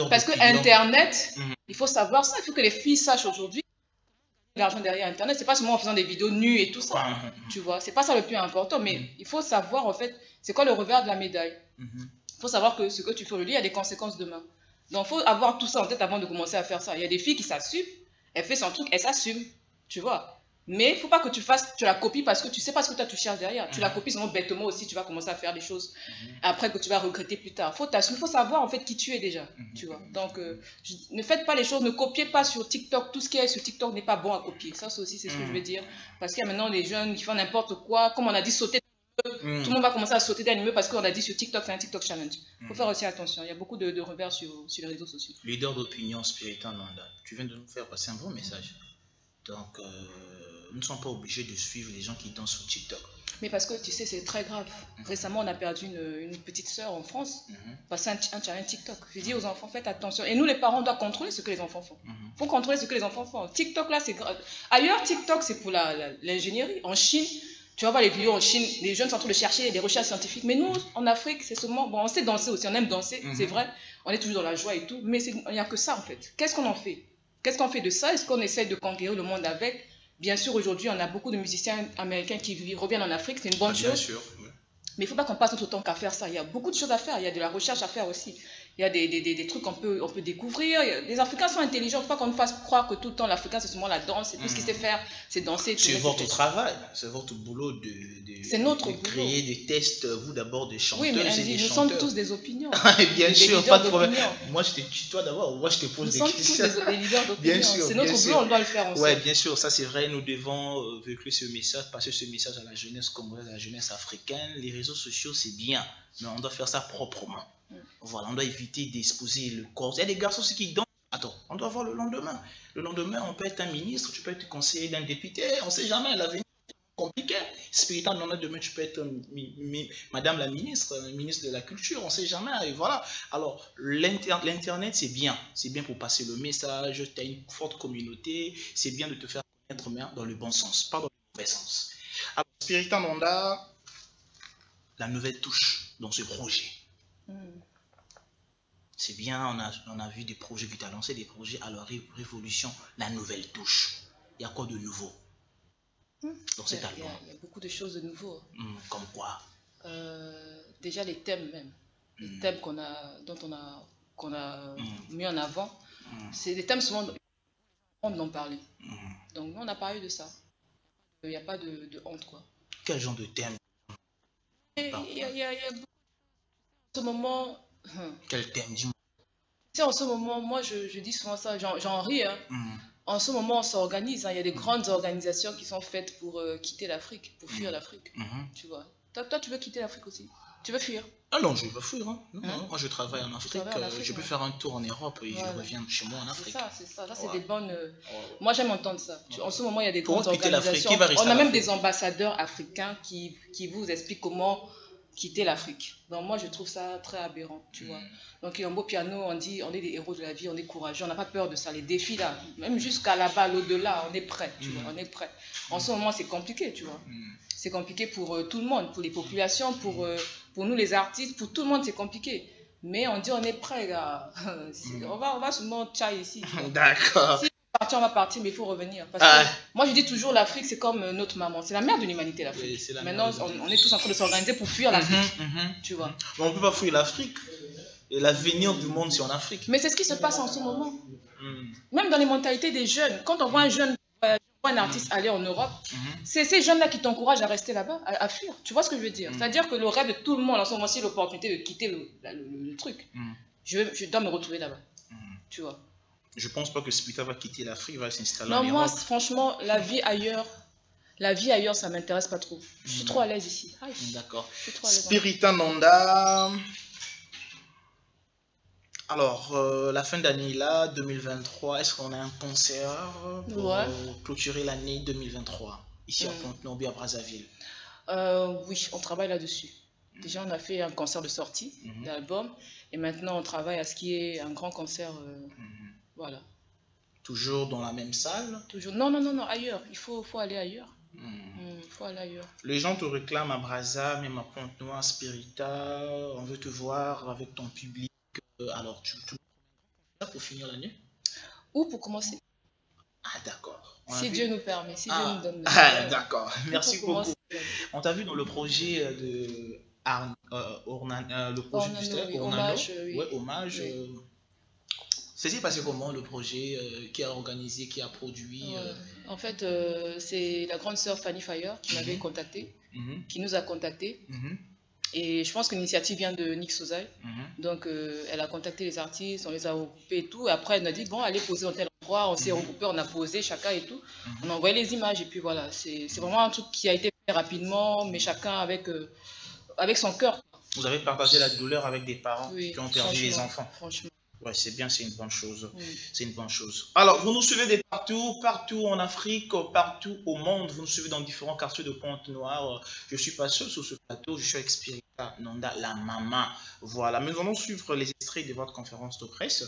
Parce que Internet, il faut savoir ça. Il faut que les filles sachent aujourd'hui l'argent derrière Internet. C'est pas seulement en faisant des vidéos nues et tout ça. Tu vois, c'est pas ça le plus important. Mais il faut savoir en fait, c'est quoi le revers de la médaille. Il faut savoir que ce que tu fais aujourd'hui, il y a des conséquences demain. Donc il faut avoir tout ça en tête avant de commencer à faire ça. Il y a des filles qui s'assument, elle fait son truc, elle s'assume. Tu vois. Mais il ne faut pas que tu la copies parce que tu ne sais pas ce que toi tu cherches derrière. Tu la copies sinon bêtement aussi, tu vas commencer à faire des choses après que tu vas regretter plus tard. Il faut savoir en fait qui tu es déjà. Tu vois. Donc ne faites pas les choses, ne copiez pas sur TikTok. Tout ce qui est sur TikTok n'est pas bon à copier. Ça aussi c'est ce que je veux dire. Parce qu'il y a maintenant des jeunes qui font n'importe quoi. Comme on a dit sauter tout le monde va commencer à sauter d'un immeuble parce qu'on a dit sur TikTok c'est un TikTok challenge. Il faut faire aussi attention. Il y a beaucoup de revers sur les réseaux sociaux. Leader d'opinion Spiritan Nonda, tu viens de nous faire passer un bon message. Donc, nous ne sommes pas obligés de suivre les gens qui dansent sur TikTok. Mais parce que tu sais, c'est très grave. Récemment, on a perdu une petite sœur en France parce qu'un challenge TikTok. Je dis aux enfants, faites attention. Et nous, les parents, on doit contrôler ce que les enfants font. Il faut contrôler ce que les enfants font. TikTok, là, c'est grave. Ailleurs, TikTok, c'est pour l'ingénierie. En Chine, tu vas voir les vidéos en Chine, les jeunes sont en train de chercher des recherches scientifiques. Mais nous, en Afrique, c'est seulement... Bon, on sait danser aussi, on aime danser, c'est vrai. On est toujours dans la joie et tout. Mais il n'y a que ça, en fait. Qu'est-ce qu'on en fait? Qu'est-ce qu'on fait de ça? Est-ce qu'on essaie de conquérir le monde avec? Bien sûr, aujourd'hui, on a beaucoup de musiciens américains qui reviennent en Afrique, c'est une bonne chose. Bien sûr, oui. Mais il ne faut pas qu'on passe notre temps qu'à faire ça. Il y a beaucoup de choses à faire, il y a de la recherche à faire aussi. Il y a des trucs qu'on peut découvrir. Les Africains sont intelligents, il ne faut pas qu'on nous fasse croire que tout le temps l'Africain c'est seulement la danse, et tout ce qu'il sait faire, c'est danser. C'est votre travail, c'est votre boulot de créer des tests, vous d'abord des chanteuses et des chanteurs. Oui, mais nous sommes tous des opinions. Bien sûr, pas de problème. Moi je te tutoie d'abord, moi je te pose des questions. Nous sommes tous des leaders d'opinion, c'est notre boulot, on doit le faire ensemble. Oui, bien sûr, ça c'est vrai, nous devons véhiculer ce message, passer ce message à la jeunesse congolaise, à la jeunesse africaine. Les réseaux sociaux c'est bien, mais on doit faire ça proprement. Voilà, on doit éviter d'exposer le corps. Il y a des garçons aussi qui dansent. Attends, on doit voir le lendemain. Le lendemain, on peut être un ministre, tu peux être conseiller d'un député. On ne sait jamais, l'avenir est compliqué. Spiritan Nonda, demain, tu peux être madame la ministre de la culture. On ne sait jamais. Et voilà. Alors, l'Internet, c'est bien. C'est bien pour passer le message. Tu as une forte communauté. C'est bien de te faire connaître, mais dans le bon sens, pas dans le mauvais sens. Alors, Spiritan Nonda, la nouvelle touche dans ce projet. C'est bien, on a vu des projets que tu as lancés, des projets à la révolution, la nouvelle touche. Il y a quoi de nouveau dans cet album? Il y a beaucoup de choses de nouveau. Comme quoi? Déjà les thèmes même. Les thèmes dont on a mis en avant. C'est des thèmes souvent on en parler. Donc nous on a parlé de ça. Il n'y a pas de honte quoi. Quel genre de thème? Il y a en ce moment... Quel thème, dis-moi? Tu sais, en ce moment, moi je dis souvent ça, j'en ris. Hein. En ce moment, on s'organise. Hein. Il y a des grandes organisations qui sont faites pour quitter l'Afrique, pour fuir l'Afrique. Tu vois. Toi, tu veux quitter l'Afrique aussi? Tu veux fuir? Ah non, je ne veux pas fuir. Hein. Non, moi, je travaille en Afrique. Je peux faire un tour en Europe et je reviens chez moi en Afrique. C'est ça. Ça, c'est des bonnes... Moi, j'aime entendre ça. En ce moment, il y a des grandes organisations. On a même des ambassadeurs africains qui vous expliquent comment quitter l'Afrique. Donc moi je trouve ça très aberrant, tu vois. Donc Yombo Piano, on dit on est des héros de la vie, on est courageux, on n'a pas peur de ça, les défis là, même jusqu'à là-bas, l'au-delà, on est prêt, tu vois, on est prêt. En ce moment c'est compliqué, tu vois. C'est compliqué pour tout le monde, pour les populations, pour nous les artistes, pour tout le monde c'est compliqué. Mais on dit on est prêt là. On va seulement tchai ici. D'accord. On va partir, mais il faut revenir. Parce que moi, je dis toujours, l'Afrique, c'est comme notre maman. C'est la mère de l'humanité, l'Afrique. Maintenant, on est tous en train de s'organiser pour fuir l'Afrique. Tu vois. Mais on ne peut pas fuir l'Afrique. l'avenir du monde, c'est en Afrique. Mais c'est ce qui se passe en ce moment. Même dans les mentalités des jeunes. Quand on voit un artiste aller en Europe, c'est ces jeunes-là qui t'encouragent à rester là-bas, à fuir. Tu vois ce que je veux dire? C'est-à-dire que le rêve de tout le monde, en ce moment, c'est l'opportunité de quitter le truc. Je dois me retrouver là-bas. Tu vois. Je pense pas que Spirita va quitter l'Afrique, va s'installer en Non, Europe. moi, franchement, la vie ailleurs, ça m'intéresse pas trop. Je suis trop à l'aise ici. D'accord. Spirita Nonda. Alors, la fin d'année là, 2023, est-ce qu'on a un concert pour clôturer l'année 2023 ici à Pointe-Noire ou à Brazzaville? Oui, on travaille là-dessus. Déjà, on a fait un concert de sortie d'album et maintenant on travaille à ce qui est un grand concert. Voilà. Toujours dans la même salle? Toujours. Non, ailleurs. Il faut aller ailleurs. Faut aller ailleurs. Les gens te réclament à Brazza, même à Pointe-Noire, Spirita, on veut te voir avec ton public. Alors, tu pour finir l'année? Ou pour commencer? Ah, d'accord. Si Dieu nous permet, si Dieu nous donne. D'accord. Merci beaucoup. On t'a vu dans le projet de le projet du Hommage. Hommage. C'est passé comment le projet qui a organisé, qui a produit En fait, c'est la grande sœur Fanny Fire qui m'avait contacté, qui nous a contactés. Et je pense que l'initiative vient de Nick Sozai. Donc, elle a contacté les artistes, on les a regroupés et tout. Et après, elle nous a dit, bon, allez poser dans tel endroit. On s'est regroupés, on a posé chacun et tout. On a envoyé les images et puis voilà. C'est vraiment un truc qui a été fait rapidement, mais chacun avec son cœur. Vous avez partagé la douleur avec des parents qui ont perdu les enfants. Franchement. Ouais, c'est bien, c'est une bonne chose. C'est une bonne chose. Alors, vous nous suivez de partout en Afrique, partout au monde. Vous nous suivez dans différents quartiers de Pointe-Noire. Je ne suis pas seul sur ce plateau, je suis avec Spirita Nonda, la maman. Voilà, mais nous allons suivre les extraits de votre conférence de presse.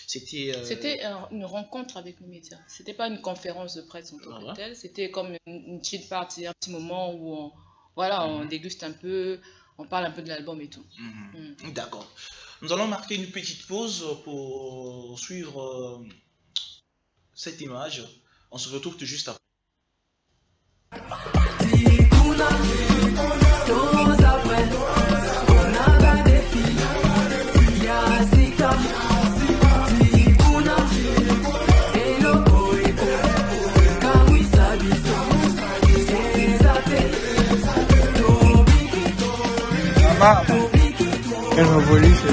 C'était une rencontre avec les médias. C'était pas une conférence de presse en tant que telle. C'était comme une petite partie, un petit moment où on déguste un peu, on parle un peu de l'album et tout. D'accord. Nous allons marquer une petite pause pour suivre cette image. On se retrouve tout juste après. Quelle révolution.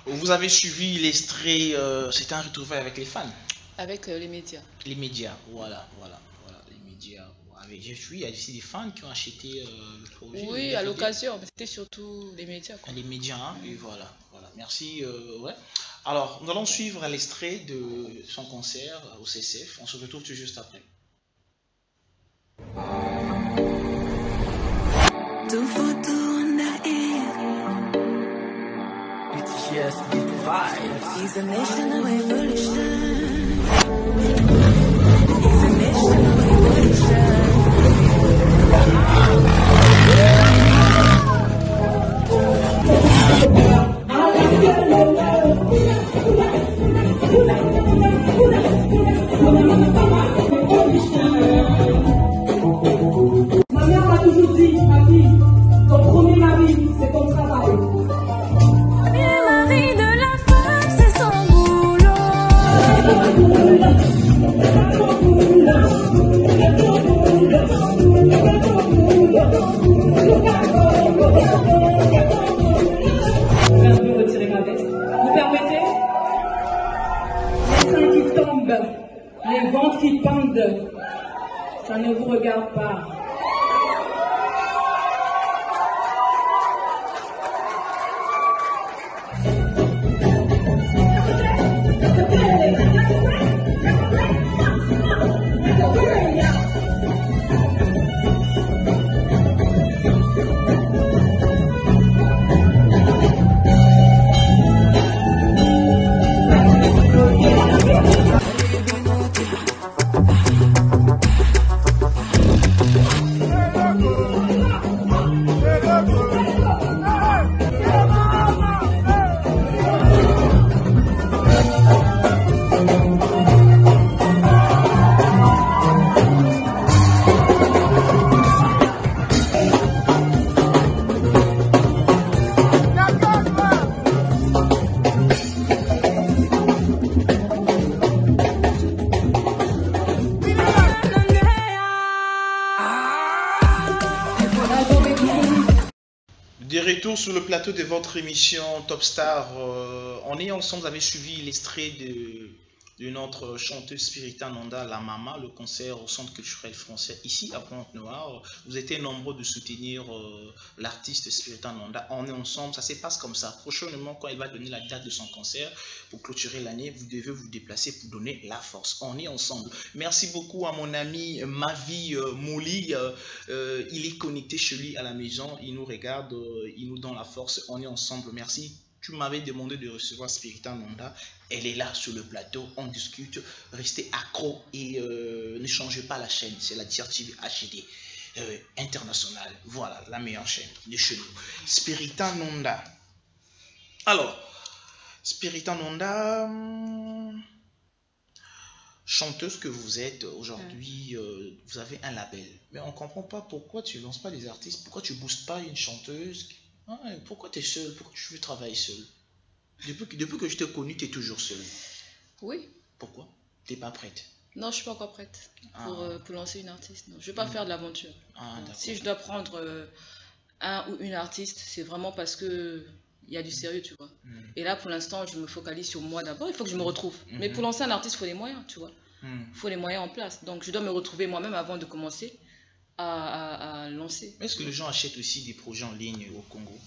Vous avez suivi l'extrait, c'était un retrouvaille avec les fans? Avec les médias. Les médias, voilà, les médias. J'ai vu, il y a aussi des fans qui ont acheté le projet. Oui, à l'occasion, mais c'était surtout les médias. Les médias, hein, et voilà. Merci. Alors, nous allons suivre l'extrait de son concert au CCF. On se retrouve tout juste après. Yes, he's a nation of evolution. He's a nation of evolution. Ma mère m'a toujours dit, ma fille, ton premier mari, c'est ton travail. Retirer ma veste. Vous permettez? Les seins qui tombent, les ventres qui pendent, ça ne vous regarde pas. De retour sur le plateau de votre émission Top Star, on est ensemble, vous avez suivi l'extrait de notre chanteuse Spirita Nonda, La Mama, le concert au Centre culturel français ici à Pointe-Noire. Vous étiez nombreux de soutenir l'artiste Spirita Nonda. On est ensemble, ça se passe comme ça. Prochainement, quand il va donner la date de son concert pour clôturer l'année, vous devez vous déplacer pour donner la force. On est ensemble. Merci beaucoup à mon ami Mavi Mouli. Il est connecté chez lui à la maison. Il nous regarde, il nous donne la force. On est ensemble. Merci. Tu m'avais demandé de recevoir Spirita Nonda. Elle est là sur le plateau, on discute. Restez accro et ne changez pas la chaîne. C'est la DRTV HD internationale. Voilà, la meilleure chaîne de chez nous. Spirita Nonda. Alors, Spirita Nonda, chanteuse que vous êtes aujourd'hui, vous avez un label. Mais on ne comprend pas pourquoi tu ne lances pas des artistes, pourquoi tu ne boostes pas une chanteuse. Pourquoi tu es seule? Pourquoi tu veux travailler seule? Depuis que je t'ai connue, tu es toujours seule. Oui. Pourquoi? Tu n'es pas prête? Non, je ne suis pas encore prête pour lancer une artiste. Non. Je ne vais pas faire de l'aventure. Si je dois prendre un ou une artiste, c'est vraiment parce que il y a du sérieux, tu vois. Et là, pour l'instant, je me focalise sur moi d'abord. Il faut que je me retrouve. Mais pour lancer un artiste, il faut les moyens, tu vois. Il faut les moyens en place. Donc, je dois me retrouver moi-même avant de commencer à lancer. Est-ce que les gens achètent aussi des projets en ligne au Congo?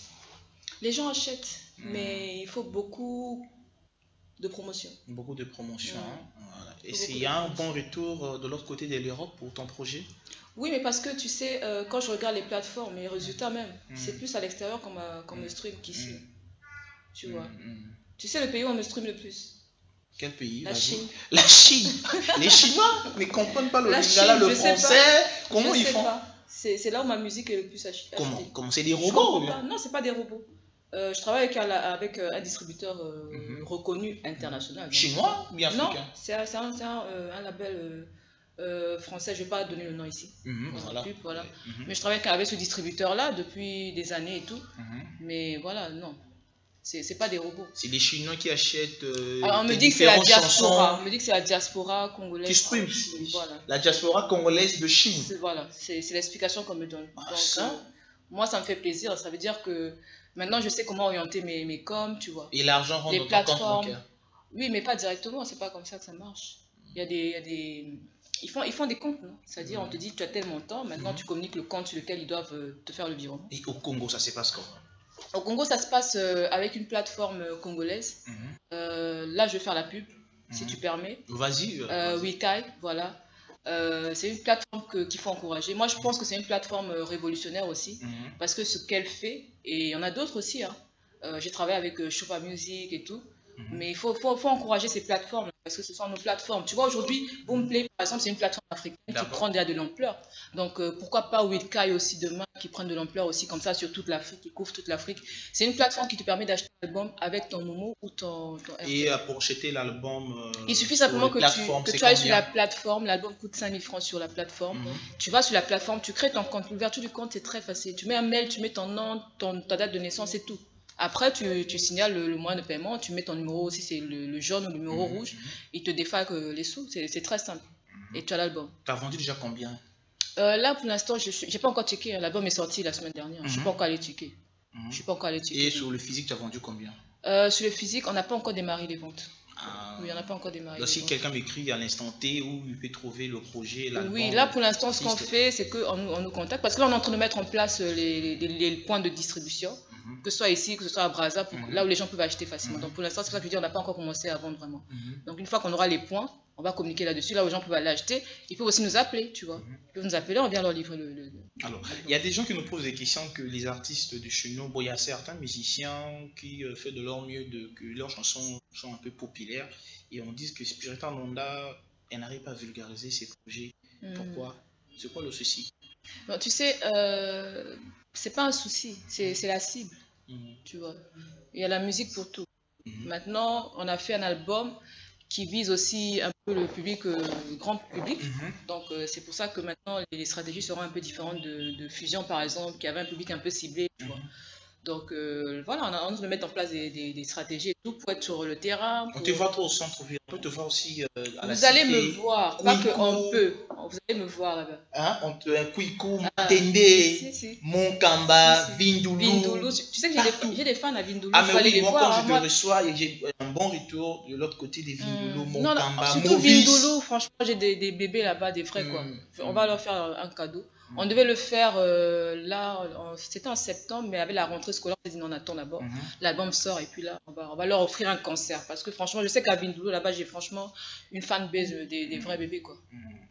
Les gens achètent, mais il faut beaucoup de promotion. Beaucoup de promotion. Voilà. Et il y a un bon retour de l'autre côté de l'Europe pour ton projet? Oui, mais parce que tu sais, quand je regarde les plateformes, les résultats même, c'est plus à l'extérieur qu'on me stream qu'ici. Tu vois. Tu sais le pays où on me stream le plus? Quel pays? La Chine. La Chine. Les Chinois ne comprennent pas le lingala, le français. Comment ils font? C'est là où ma musique est le plus achetée. Comment? C'est des robots? Non, c'est pas des robots. Je travaille avec un distributeur reconnu international. Chinois ou bien africain? Non, c'est un label français. Je ne vais pas donner le nom ici. Voilà. Mais je travaille avec ce distributeur-là depuis des années et tout. Mais voilà, non. C'est pas des robots. C'est des Chinois qui achètent. Alors on me dit que c'est la diaspora. On me dit que c'est la diaspora congolaise. Qui stream. Voilà. La diaspora congolaise de Chine. Voilà, c'est l'explication qu'on me donne. Donc, moi, ça me fait plaisir. Ça veut dire que maintenant, je sais comment orienter mes coms, tu vois. Et l'argent rentre les dans ton plateformes. compte bancaire. Oui, mais pas directement. C'est pas comme ça que ça marche. Il y a des... Ils font des comptes, non? C'est-à-dire, on te dit, tu as tel montant. Maintenant, tu communiques le compte sur lequel ils doivent te faire le virement. Et au Congo, ça se passe comment? Au Congo, ça se passe avec une plateforme congolaise. Là, je vais faire la pub, si tu permets. Vas-y. Wikai, voilà. C'est une plateforme qu'il faut encourager. Moi, je pense que c'est une plateforme révolutionnaire aussi, parce que ce qu'elle fait, et il y en a d'autres aussi, hein. J'ai travaillé avec Chopa Music et tout, mais il faut encourager ces plateformes, parce que ce sont nos plateformes. Tu vois, aujourd'hui, Boomplay, par exemple, c'est une plateforme africaine qui prend déjà de l'ampleur. Donc, pourquoi pas Wikai aussi demain, qui prend de l'ampleur aussi, comme ça, sur toute l'Afrique, qui couvre toute l'Afrique. C'est une plateforme qui te permet d'acheter l'album avec ton Momo ou ton RT. Et pour acheter l'album, il suffit simplement que tu ailles sur la plateforme. L'album coûte 5000 francs sur la plateforme. Tu vas sur la plateforme, tu crées ton compte. L'ouverture du compte, c'est très facile. Tu mets un mail, tu mets ton nom, ta date de naissance et tout. Après, tu signales le moyen de paiement, tu mets ton numéro, si c'est le jaune ou le numéro rouge, il te défaque les sous. C'est très simple. Et tu as l'album. Tu as vendu déjà combien? Là, pour l'instant, je n'ai pas encore checké. L'album est sorti la semaine dernière. Je ne suis pas encore allé checker. Et sur le physique, tu as vendu combien? Sur le physique, on n'a pas encore démarré les ventes. Oui, on n'a pas encore démarré. Donc, si quelqu'un m'écrit à l'instant T où il peut trouver le projet, l'album... Oui, là, pour l'instant, ce qu'on fait, c'est qu'on nous contacte. Parce que là, on est en train de mettre en place les points de distribution. Que ce soit ici, que ce soit à Brazza, là où les gens peuvent acheter facilement. Donc pour l'instant, c'est ça que je veux dire, on n'a pas encore commencé à vendre vraiment. Donc une fois qu'on aura les points, on va communiquer là-dessus, là où les gens peuvent aller acheter. Ils peuvent aussi nous appeler, tu vois. Ils peuvent nous appeler, on vient leur livrer Alors, il y a des gens qui nous posent des questions que les artistes de chez nous, bon, il y a certains musiciens qui font de leur mieux que leurs chansons sont un peu populaires et on dit que Spirita Nonda, elle n'arrive pas à vulgariser ses projets. Pourquoi? C'est quoi le souci? Bon, tu sais, c'est pas un souci, c'est la cible, tu vois. Il y a la musique pour tout. Maintenant, on a fait un album qui vise aussi un peu le public, le grand public. Donc, c'est pour ça que maintenant, les stratégies seront un peu différentes de Fusion, par exemple, qui avait un public un peu ciblé, tu vois. Donc voilà, on est en train de mettre en place des stratégies et tout pour être sur le terrain. On te voit trop au centre-ville, on peut te voir aussi à la Vous allez cité. me voir, pas qu'on peut, vous allez me voir là-bas. Hein? On te Kouikou, Matende, Monkamba, Vindoulou. Vindoulou, tu sais que j'ai des fans à Vindoulou, Ah il mais faut aller oui, les moi voir. quand je te reçois, j'ai un bon retour de l'autre côté des Vindoulou, Monkamba, Surtout Maurice. Vindoulou, franchement, j'ai des bébés là-bas, des frères quoi. On va leur faire un cadeau. On devait le faire là, c'était en septembre, mais avec la rentrée scolaire, on s'est dit non, on attend d'abord. L'album sort et puis là, on va leur offrir un concert. Parce que franchement, je sais qu'à Vindoulou, là-bas, j'ai franchement une fanbase des vrais bébés quoi.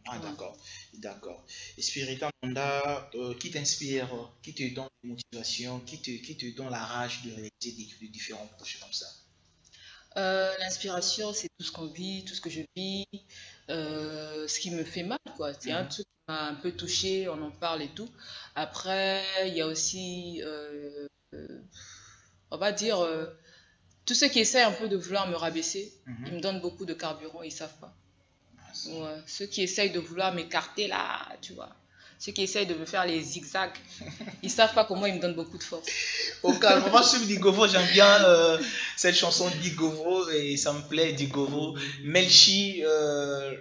Ah d'accord, d'accord. Et Spiritan Nonda, qui t'inspire, qui te donne la motivation, qui te donne la rage de réaliser des différents projets comme ça? L'inspiration, c'est tout ce qu'on vit, tout ce que je vis, ce qui me fait mal, quoi. C'est un truc qui m'a un peu touché, on en parle et tout. Après, il y a aussi, on va dire, tous ceux qui essaient un peu de vouloir me rabaisser, ils me donnent beaucoup de carburant, ils savent pas. Ouais. Ceux qui essayent de vouloir m'écarter là, tu vois. Ceux qui essayent de me faire les zigzags, ils savent pas comment ils me donnent beaucoup de force. Au calme, on va suivre Digovo, j'aime bien cette chanson Digovo et ça me plaît Digovo. Melchi,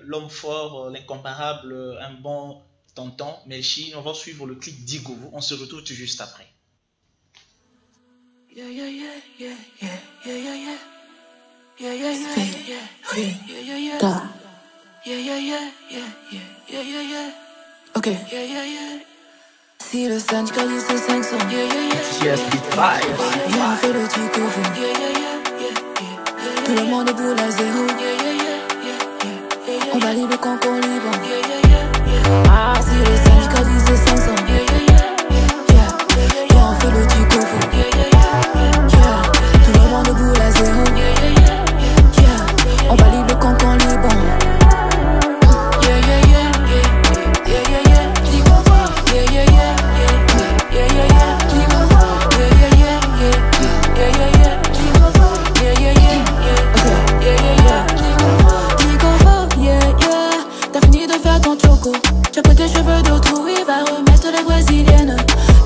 l'homme fort, l'incomparable, un bon tonton. Melchi, on va suivre le clip Digovo, on se retrouve tout juste après. Yeah, yeah, yeah, yeah, yeah, yeah, yeah, yeah. Yeah, yeah, yeah, yeah, yeah, yeah, yeah. Yeah, yeah, yeah, yeah, yeah, yeah, yeah. Ok. Yeah, yeah, yeah. Si le syndicat dit c'est 500. Yeah, yeah, yeah. Viens, on fait le Digovo. Yeah, yeah, yeah, yeah. Tout le monde est boule à zéro. Yeah, yeah, yeah. On valide le concon libre. Yeah, yeah, yeah. Ah, si le syndicat dit c'est 500. Yeah, yeah, yeah. Viens, on fait le Digovo. Yeah, yeah, yeah. Tout le monde est boule à zéro. Yeah, yeah, yeah. On valide le concon libre. Tu as pris tes cheveux d'autrui, va remettre les brésiliennes.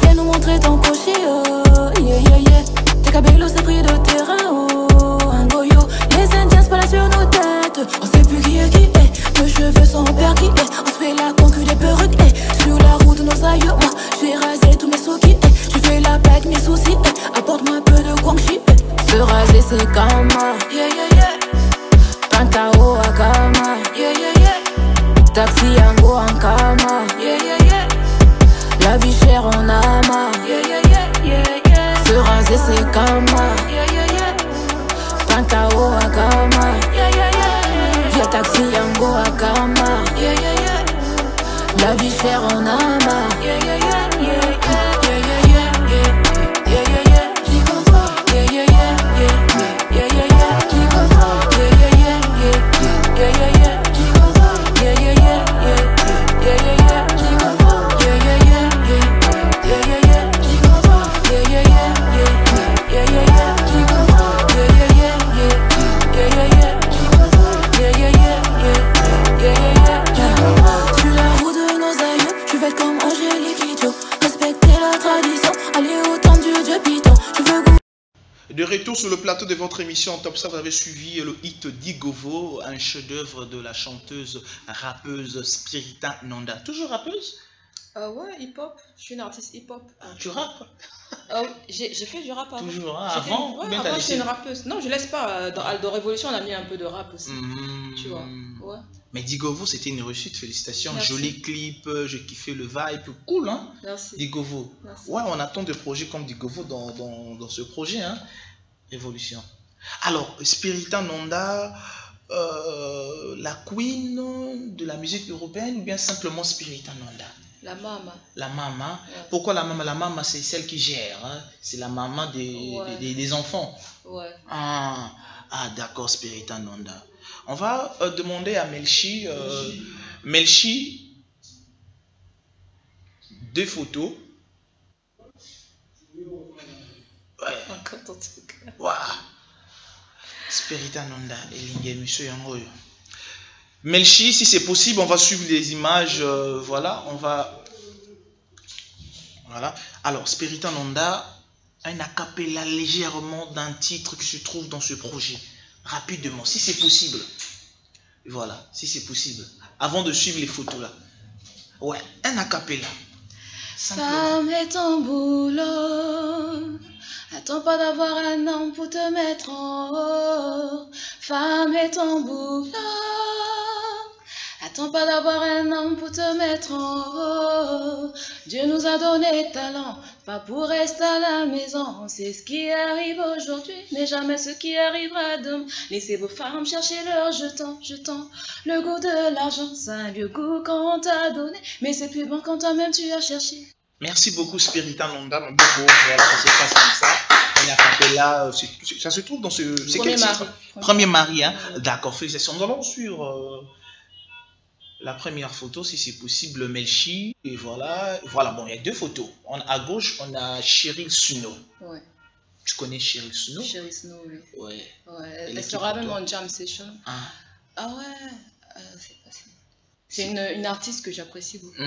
Viens nous montrer ton cochi, oh, yeah, yeah, yeah. Tes cabellos, c'est pris de terrain, oh, un goyo. Les indiens se baladent sur nos têtes, on sait plus qui est qui est. Nos cheveux sont père qui est, on se fait la concu des perruques, eh. Sur la route de nos aïeux, moi, j'ai rasé tous mes soukis, eh. Je fais la paix avec mes soucis, eh. Apporte-moi un peu de guangxi, eh. Se raser, c'est kama, yeah, yeah, yeah. Pantao akama, yeah, yeah, yeah. Taxi yango en kama, yeah, yeah, yeah. La vie chère en ama, yeah, yeah, yeah, yeah, yeah. Se raser c'est kama, yeah, yeah, yeah. Pantao akama, yeah, yeah, yeah. Via taxi yango akama, yeah, yeah, yeah. La vie chère en ama, yeah, yeah, yeah, yeah, yeah, yeah, yeah, yeah, yeah, yeah, yeah. J'y comprends, yeah, yeah, yeah, yeah, yeah, yeah, yeah. J'y comprends, yeah, yeah, yeah, yeah, yeah, yeah, yeah. De retour sur le plateau de votre émission Top Star, vous avez suivi le hit Digovo, un chef-d'œuvre de la chanteuse rappeuse Spiritan Nonda. Toujours rappeuse? Ouais, hip-hop. Je suis une artiste hip-hop. Tu rappes? J'ai fait du rap avant. Toujours, hein, avant? Ouais, avant, j'étais une rappeuse. Non, je laisse pas. Dans Aldo Révolution, on a mis un peu de rap aussi. Tu vois. Ouais. Mais Digovo, c'était une réussite, félicitations. Merci. Joli clip, j'ai kiffé le vibe, cool, hein? Merci. Digovo. Merci. Ouais, on attend des projets comme Digovo dans ce projet, hein? Révolution. Alors, Spiritan Nonda, la queen de la musique européenne ou bien simplement Spiritan Nonda? La maman. La maman. Ouais. Pourquoi la maman? La maman, c'est celle qui gère, hein? C'est la maman des enfants. Ouais. Ah d'accord, Spiritan Nonda. On va demander à Melchi. Melchi, 2 photos. Ouais. Waouh. Spiritan Nonda, Elinge, monsieur Yangoyo. Melchi, si c'est possible, on va suivre les images. Voilà, on va. Voilà. Alors, Spiritan Nonda, un acapella légèrement d'un titre qui se trouve dans ce projet. Rapidement, si c'est possible. Voilà, si c'est possible. Avant de suivre les photos là. Ouais, un acapella. Femme est ton boulot. Attends pas d'avoir un homme pour te mettre en haut. Femme est ton boulot. Attends pas d'avoir un homme pour te mettre en haut. Dieu nous a donné talent, pas pour rester à la maison. C'est ce qui arrive aujourd'hui, mais jamais ce qui arrivera demain. Laissez vos femmes chercher leur jeton. Le goût de l'argent, c'est un vieux goût qu'on t'a donné, mais c'est plus bon quand toi-même tu as cherché. Merci beaucoup Spirita Nonda, mon beau. Voilà, ça se passe comme ça. Un acapella, ça se trouve dans ce... C'est quel titre? Premier mari, hein. D'accord, félicitations. Nous allons sur la première photo, si c'est possible, Melchi. Et voilà, bon, il y a deux photos. À gauche, on a Cheryl Suno. Ouais. Tu connais Cheryl Suno? Cheryl Suno, oui. Ouais. Elle sera même en jam session. Ah ouais, c'est une artiste que j'apprécie beaucoup.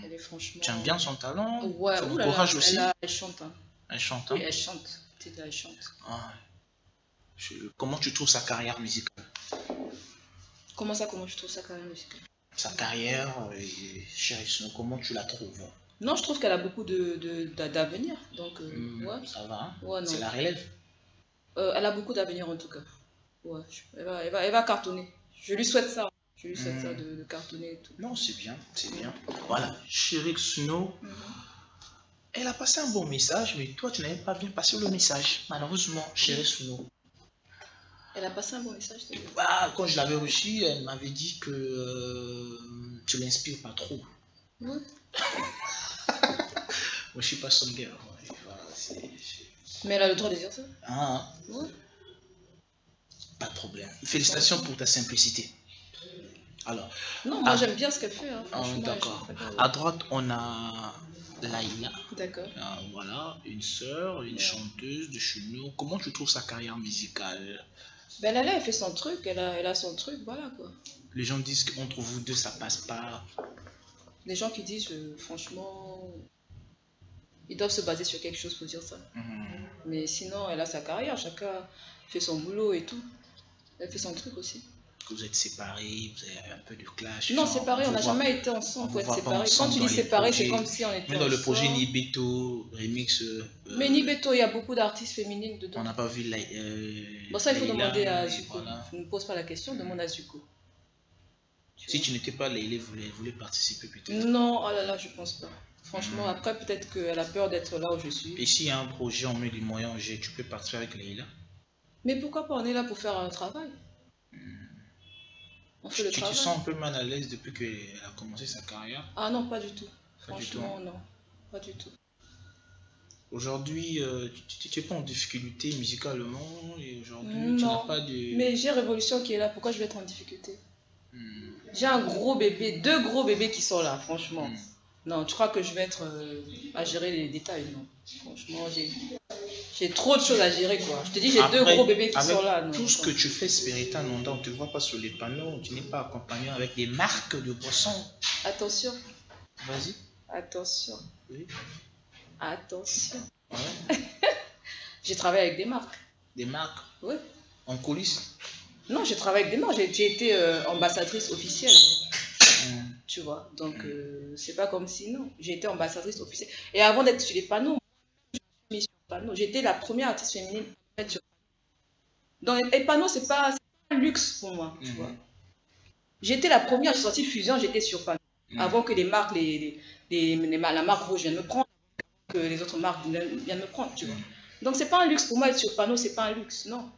Elle est franchement... Tu aimes bien son talent? Ouais, son courage aussi. Elle chante. Hein. Elle chante, hein? Oui, elle chante. Elle chante. Comment tu trouves sa carrière musicale? Comment tu trouves sa carrière musicale? Sa carrière, Cheryl Suno, comment tu la trouves? Non, je trouve qu'elle a beaucoup d'avenir. Donc, ouais. Ça va, hein? Ouais, c'est la relève. Elle a beaucoup d'avenir en tout cas. Ouais, elle va cartonner. Je lui souhaite ça. Je lui souhaite ça de cartonner et tout. Non, c'est bien, c'est bien. Voilà, Cheryl Suno, elle a passé un bon message, mais toi, tu n'avais pas bien passé le message. Malheureusement, Cheryl Suno. Elle a passé un bon message. Quand je l'avais reçue, elle m'avait dit que tu l'inspires pas trop. Ouais. Moi, je suis pas son gars. Voilà, mais elle a le droit de dire ça. Ouais. Pas de problème. Félicitations pour ta simplicité. Alors, non, moi j'aime bien ce qu'elle fait. Hein, d'accord. À droite, on a Laïla. D'accord. Voilà, une sœur, une chanteuse de chez nous. Comment tu trouves sa carrière musicale? Ben Laïla, elle fait son truc, elle a son truc, voilà quoi. Les gens disent qu'entre vous deux, ça passe pas. Les gens qui disent, franchement, ils doivent se baser sur quelque chose pour dire ça. Mais sinon, elle a sa carrière, chacun fait son boulot et tout. Elle fait son truc aussi. Vous êtes séparés, vous avez un peu de clash. Non, séparés, on n'a jamais été ensemble pour être séparés. Quand tu dis séparés, c'est comme si on était ensemble. Mais dans le projet Nibeto, remix... mais Nibeto, il y a beaucoup d'artistes féminines dedans. On n'a pas vu bon, ça, il faut demander à Zuko. Voilà. Je ne me pose pas la question, demande à Zuko. Si tu n'étais pas Leïla, elle voulait participer peut-être? Non, oh là là, je pense pas. Franchement, après, peut-être qu'elle a peur d'être là où je suis. Et s'il y a un projet, on met les moyens, tu peux participer avec Leïla? Mais pourquoi pas? On est là pour faire un travail. On fait le travail. Tu te sens un peu mal à l'aise depuis qu'elle a commencé sa carrière? Ah non, pas du tout. Franchement, non. Pas du tout. Aujourd'hui, tu n'es pas en difficulté musicalement et aujourd'hui, tu n'as pas de... Mais j'ai Révolution qui est là. Pourquoi je vais être en difficulté? J'ai un gros bébé, 2 gros bébés qui sont là, franchement. Non, tu crois que je vais être à gérer les détails? Non. Franchement, j'ai trop de choses à gérer, quoi. Je te dis, j'ai 2 gros bébés qui sont là. Non, tout ce que tu fais, Spirita Nonda, on ne te voit pas sur les panneaux, tu n'es pas accompagné avec des marques de boissons. Attention. Vas-y. Attention. Oui. Attention. Ouais. J'ai travaillé avec des marques. Des marques? Oui. En coulisses? Non, j'ai travaillé avec des marques. J'ai été ambassadrice officielle. Tu vois, donc c'est pas comme si, non. J'ai été ambassadrice officielle. Et avant d'être sur les panneaux, j'étais la première artiste féminine à être sur les panneaux. Donc les panneaux, c'est pas un luxe pour moi, tu vois. J'étais la première, j'ai sorti Fusion, j'étais sur panneaux. Avant que les marques, la marque Rouge vienne me prendre, que les autres marques viennent me prendre, tu vois. Donc c'est pas un luxe pour moi être sur panneaux, c'est pas un luxe, non.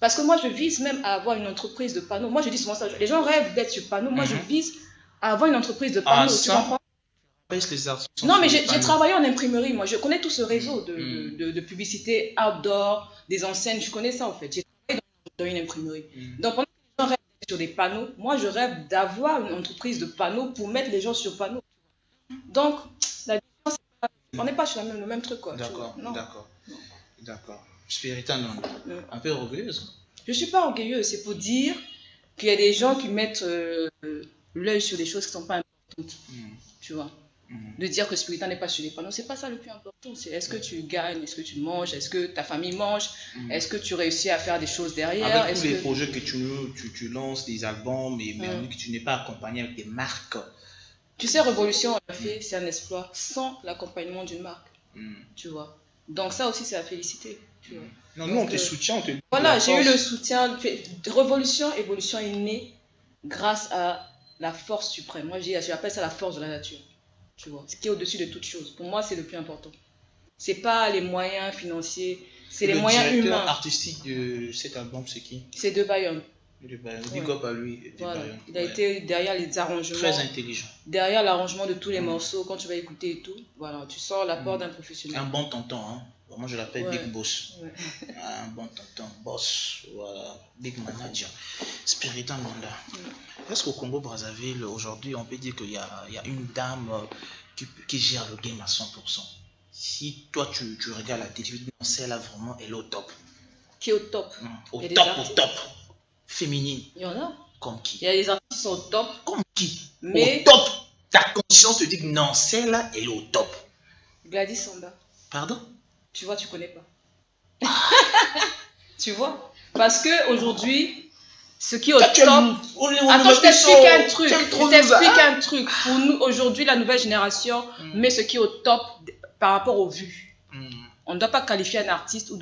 Parce que moi, je vise même à avoir une entreprise de panneaux. Moi, je dis souvent ça. Les gens rêvent d'être sur panneaux. Moi, je vise à avoir une entreprise de panneaux. Tu comprends? Non, mais j'ai travaillé en imprimerie. Moi, je connais tout ce réseau de publicité outdoor, des enseignes. Je connais ça, en fait. J'ai travaillé dans une imprimerie. Donc, pendant que les gens rêvent d'être sur des panneaux, moi, je rêve d'avoir une entreprise de panneaux pour mettre les gens sur panneaux. Donc, la différence, on n'est pas sur le même truc, quoi. D'accord, d'accord. Spirita Nonda, un peu orgueilleuse? Je ne suis pas orgueilleuse, c'est pour dire qu'il y a des gens qui mettent l'œil sur des choses qui ne sont pas importantes. Tu vois. de dire que Spiritan n'est pas sur les panneaux. C'est pas ça le plus important. C'est est-ce que tu gagnes, est-ce que tu manges, est-ce que ta famille mange, est-ce que tu réussis à faire des choses derrière. Avec tous les projets que tu lances, des albums, mais que tu n'es pas accompagné avec des marques. Tu sais, Révolution, on a fait, c'est un exploit sans l'accompagnement d'une marque. Tu vois. Donc ça aussi, c'est à féliciter. Tu vois. Non, nous, on te soutient, on te... Voilà, j'ai eu le soutien. Révolution, évolution est née grâce à la force suprême. Moi, j'appelle ça la force de la nature. Tu vois, ce qui est au-dessus de toute chose. Pour moi, c'est le plus important. C'est pas les moyens financiers, c'est les moyens humains. Le directeur artistique de cet album, c'est qui? C'est De Bayonne. Big up à lui. Voilà. Il a été derrière les arrangements. Très intelligent. Derrière l'arrangement de tous les morceaux, quand tu vas écouter et tout, voilà, tu sors l'apport d'un professionnel. Un bon tonton, hein. Moi, je l'appelle Big Boss. Un bon tonton, boss, voilà, Big Manager. Spiritan Nonda. Est-ce qu'au Congo-Brazzaville, aujourd'hui, on peut dire qu'il y a une dame qui gère le game à 100%? Si toi, tu regardes la télé, celle-là, vraiment, elle est au top. Qui est au top? Au top. Féminine. Il y en a. Comme qui? Il y a des artistes qui sont au top. Comme qui? Mais... Au top. Ta conscience te dit que non, celle-là, elle est au top. Gladys Samba. Pardon? Tu vois, tu connais pas. Tu vois? Parce que aujourd'hui, ce qui est au top... Attends, je t'explique un truc. Pour nous, aujourd'hui, la nouvelle génération met ce qui est au top par rapport aux vues. On ne doit pas qualifier un artiste ou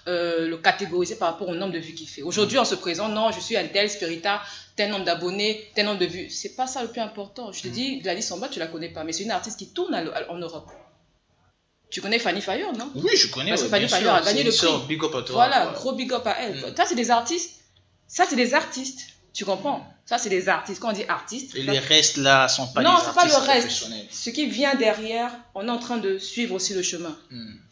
le catégoriser par rapport au nombre de vues qu'il fait. Aujourd'hui, on se présente, non, je suis un tel, Spiritan, tel nombre d'abonnés, tel nombre de vues. C'est pas ça le plus important. Je te dis, Gladys Samba, tu la connais pas, mais c'est une artiste qui tourne en Europe. Tu connais Fanny Fayeur, non? Oui, je connais. Parce que Fanny Fayeur a gagné le prix. Big up à toi. Voilà, gros big up à elle. Ça, c'est des artistes. Ça, c'est des artistes. Tu comprends? Ça, c'est des artistes. Quand on dit artistes... Et les restes là sont pas des artistes professionnels. Non, c'est pas le reste. Professionnels. Ce qui vient derrière, on est en train de suivre aussi le chemin.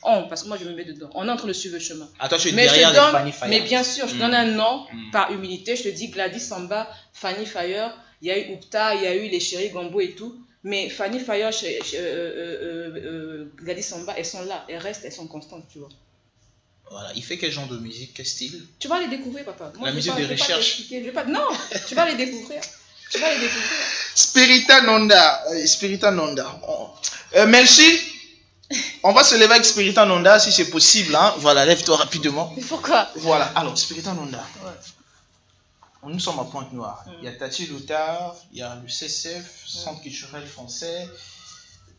Parce que moi, je me mets dedans. On est en train de suivre le chemin. Attends, je suis derrière les Fanny Fayeur. Mais bien sûr, je te donne un nom par humilité. Je te dis Gladys Samba, Fanny Fayeur. Il y a eu Oupta, il y a eu les Chéri Gombo et tout. Mais Fanny Fayeur, Gladys Samba, elles sont là. Elles restent, elles sont constantes, tu vois. Voilà, il fait quel genre de musique, quel style? Tu vas les découvrir, papa. Moi, la musique de recherche. Non, tu vas les découvrir. Tu vas les découvrir. Spiritan Nonda. Merci. On va se lever avec Spiritan Nonda si c'est possible. Hein. Voilà, lève-toi rapidement. Mais pourquoi? Voilà, alors Spiritan Nonda. Ouais. Nous sommes à Pointe-Noire. Il y a Tati Loutard, il y a le CCF, Centre culturel français.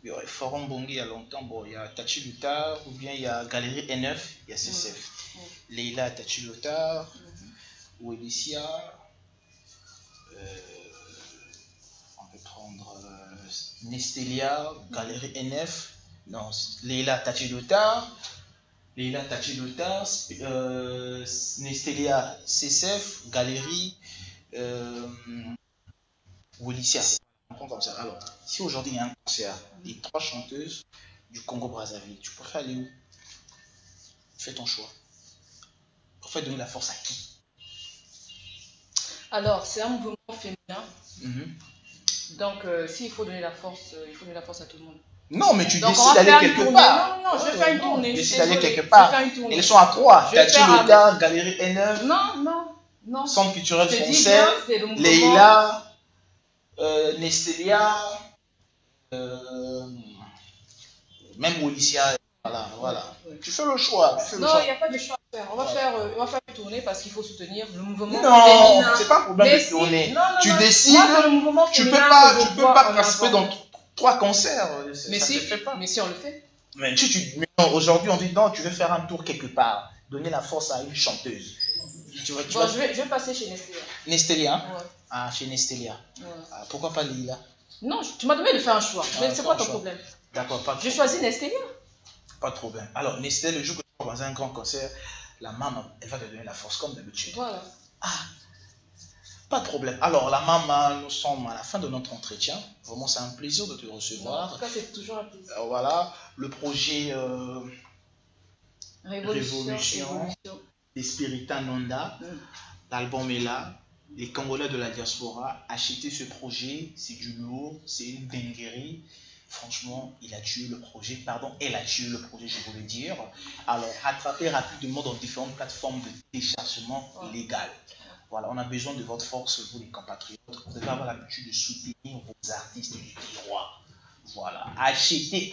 Il y a Forum Bongi il y a longtemps, bon, il y a Tati Loutard, ou bien il y a Galerie N9, il y a CCF. Leila Tati Loutard, ou Elicia, on peut prendre Nestelia, Galerie N9, non, Leila Tati Loutard, Nestelia CCF, Galerie, ou Elicia. Comme ça. Alors, si aujourd'hui il y a un concert des 3 chanteuses du Congo-Brazzaville, tu préfères aller où? Fais ton choix. Pour faire donner la force à qui? Alors, c'est un mouvement féminin. Donc, s'il faut donner la force, il faut donner la force à tout le monde. Non, mais tu décides d'aller quelque part. Non, je vais faire une tournée. Tu décides d'aller quelque part. Ils sont à 3. Tati Loutard, Galerie N9. Non. Centre culturel français. Leila. Nestelia, même Olicia, voilà. Tu fais le choix. Non, il n'y a pas de choix à faire. On va faire une tournée parce qu'il faut soutenir le mouvement. Non, c'est pas un problème de tournée. Tu décides, tu peux pas participer dans 3 concerts. Mais si on le fait. Mais aujourd'hui on dit non, tu veux faire un tour quelque part, donner la force à une chanteuse. Je vais passer chez Nestelia. Nestelia? Ouais. Ah, chez Nestelia. Ouais. Ah, pourquoi pas Lila? Non, tu m'as demandé de faire un choix. C'est quoi ton problème? D'accord, pas de problème. J'ai choisi Nestelia. Pas de problème. Alors, Nestelia, le jour que tu vas dans un grand concert, la maman, elle va te donner la force comme d'habitude. Voilà. Ah, pas de problème. Alors, la maman, nous sommes à la fin de notre entretien. Vraiment, c'est un plaisir de te recevoir. En tout cas, c'est toujours un plaisir. Voilà, le projet Révolution. Des Spiritan Nonda. L'album est là. Les Congolais de la diaspora, achetez ce projet, c'est du lourd, c'est une dinguerie. Franchement, elle a tué le projet, je voulais dire. Alors, rattrapez rapidement dans différentes plateformes de téléchargement légal. Voilà, on a besoin de votre force, vous les compatriotes. Vous devez avoir l'habitude de soutenir vos artistes du terroir. Voilà, achetez.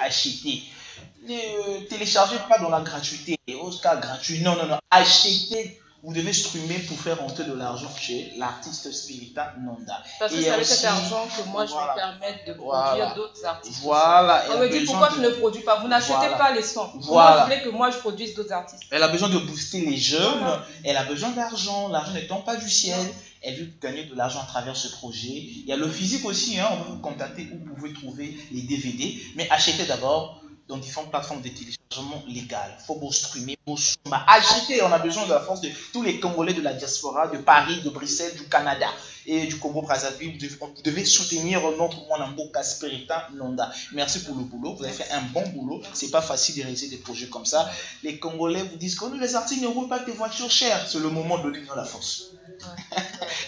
Ne téléchargez pas dans la gratuité. Oscar gratuit. Non. Achetez. Vous devez streamer pour faire rentrer de l'argent chez l'artiste Spiritan Nonda. Parce que c'est avec cet argent que moi je vais permettre de produire d'autres artistes. Voilà. On me dit pourquoi tu ne produis pas. Vous n'achetez pas les sons. Voilà. Vous voulez que moi je produise d'autres artistes. Elle a besoin de booster les jeunes. Elle a besoin d'argent. L'argent ne tombe pas du ciel. Elle veut gagner de l'argent à travers ce projet. Il y a le physique aussi. On peut vous contacter où vous pouvez trouver les DVD. Mais achetez d'abord dans différentes plateformes de téléchargement légales. Il faut vous streamer, vous acheter. On a besoin de la force de tous les Congolais de la diaspora, de Paris, de Bruxelles, du Canada et du Congo-Brazzaville. Vous devez soutenir notre Mwanamboka Spiritan Nonda. Merci pour le boulot. Vous avez fait un bon boulot. C'est pas facile de réaliser des projets comme ça. Les Congolais vous disent que nous, les artistes, ne roulent pas des voitures chères. C'est le moment de donner la force.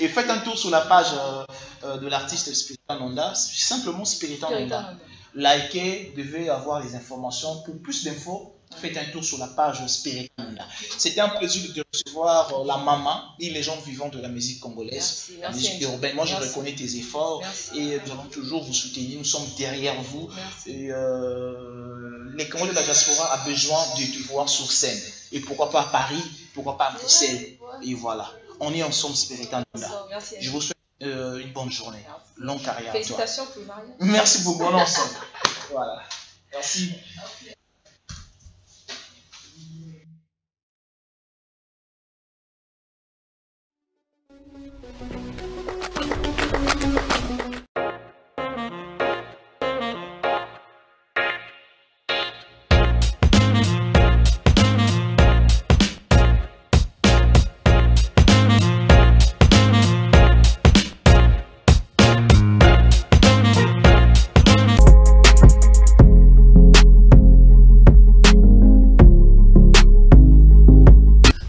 Et faites un tour sur la page de l'artiste Spiritan Nonda. Simplement Spiritan Nonda. Likez, devez avoir les informations. Pour plus d'infos, faites un tour sur la page Spiritan Nonda. C'était un plaisir de recevoir la maman et les gens vivants de la musique congolaise, la musique urbaine. Moi, je reconnais tes efforts et nous allons toujours vous soutenir. Nous sommes derrière vous. Et, les Congolais de la diaspora ont besoin de te voir sur scène. Et pourquoi pas à Paris, pourquoi pas à Bruxelles. Et voilà, on est ensemble Spiritan Nonda. Je vous souhaite une bonne journée. Longue carrière. Félicitations pour le mariage. Merci beaucoup. On est ensemble. Voilà. Merci.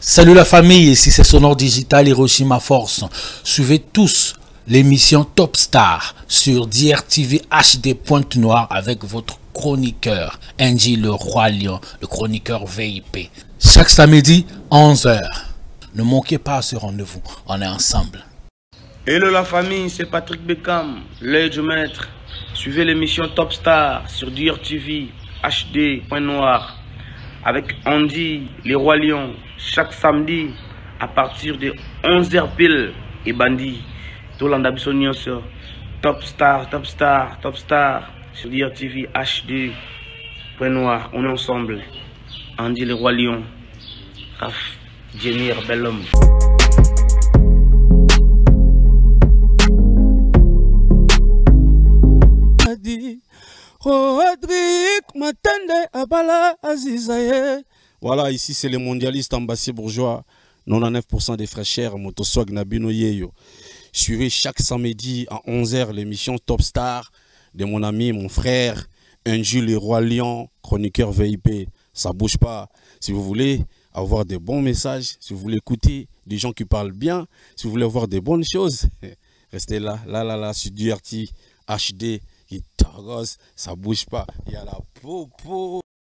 Salut la famille, ici c'est Sonore Digital Hiroshima Force. Suivez tous l'émission Top Star sur DRTV HD Pointe-Noire avec votre chroniqueur, Angie le Roi Lion, le chroniqueur VIP. Chaque samedi, 11h. Ne manquez pas à ce rendez-vous, on est ensemble. Hello la famille, c'est Patrick Beckham, l'œil du maître. Suivez l'émission Top Star sur DRTV HD Pointe-Noire avec Andy, les Rois Lions, chaque samedi à partir de 11h pile et Bandi. Tout l'andabisonio sur Top Star sur DRTV HD Pointe-Noire. On est ensemble. Andy, les Rois Lions, Raf, Jenny, Bellhomme. Voilà, ici c'est les mondialistes Ambassy Bourgeois, 99% des frères chers, Motoswag Nabino Yeyo. Suivez chaque samedi à 11h l'émission Top Star de mon ami, mon frère, Angie le Roi Lion, chroniqueur VIP. Ça bouge pas. Si vous voulez avoir des bons messages, si vous voulez écouter des gens qui parlent bien, si vous voulez avoir des bonnes choses, restez là, sur DRT HD. Ça bouge pas. Il y a la popo.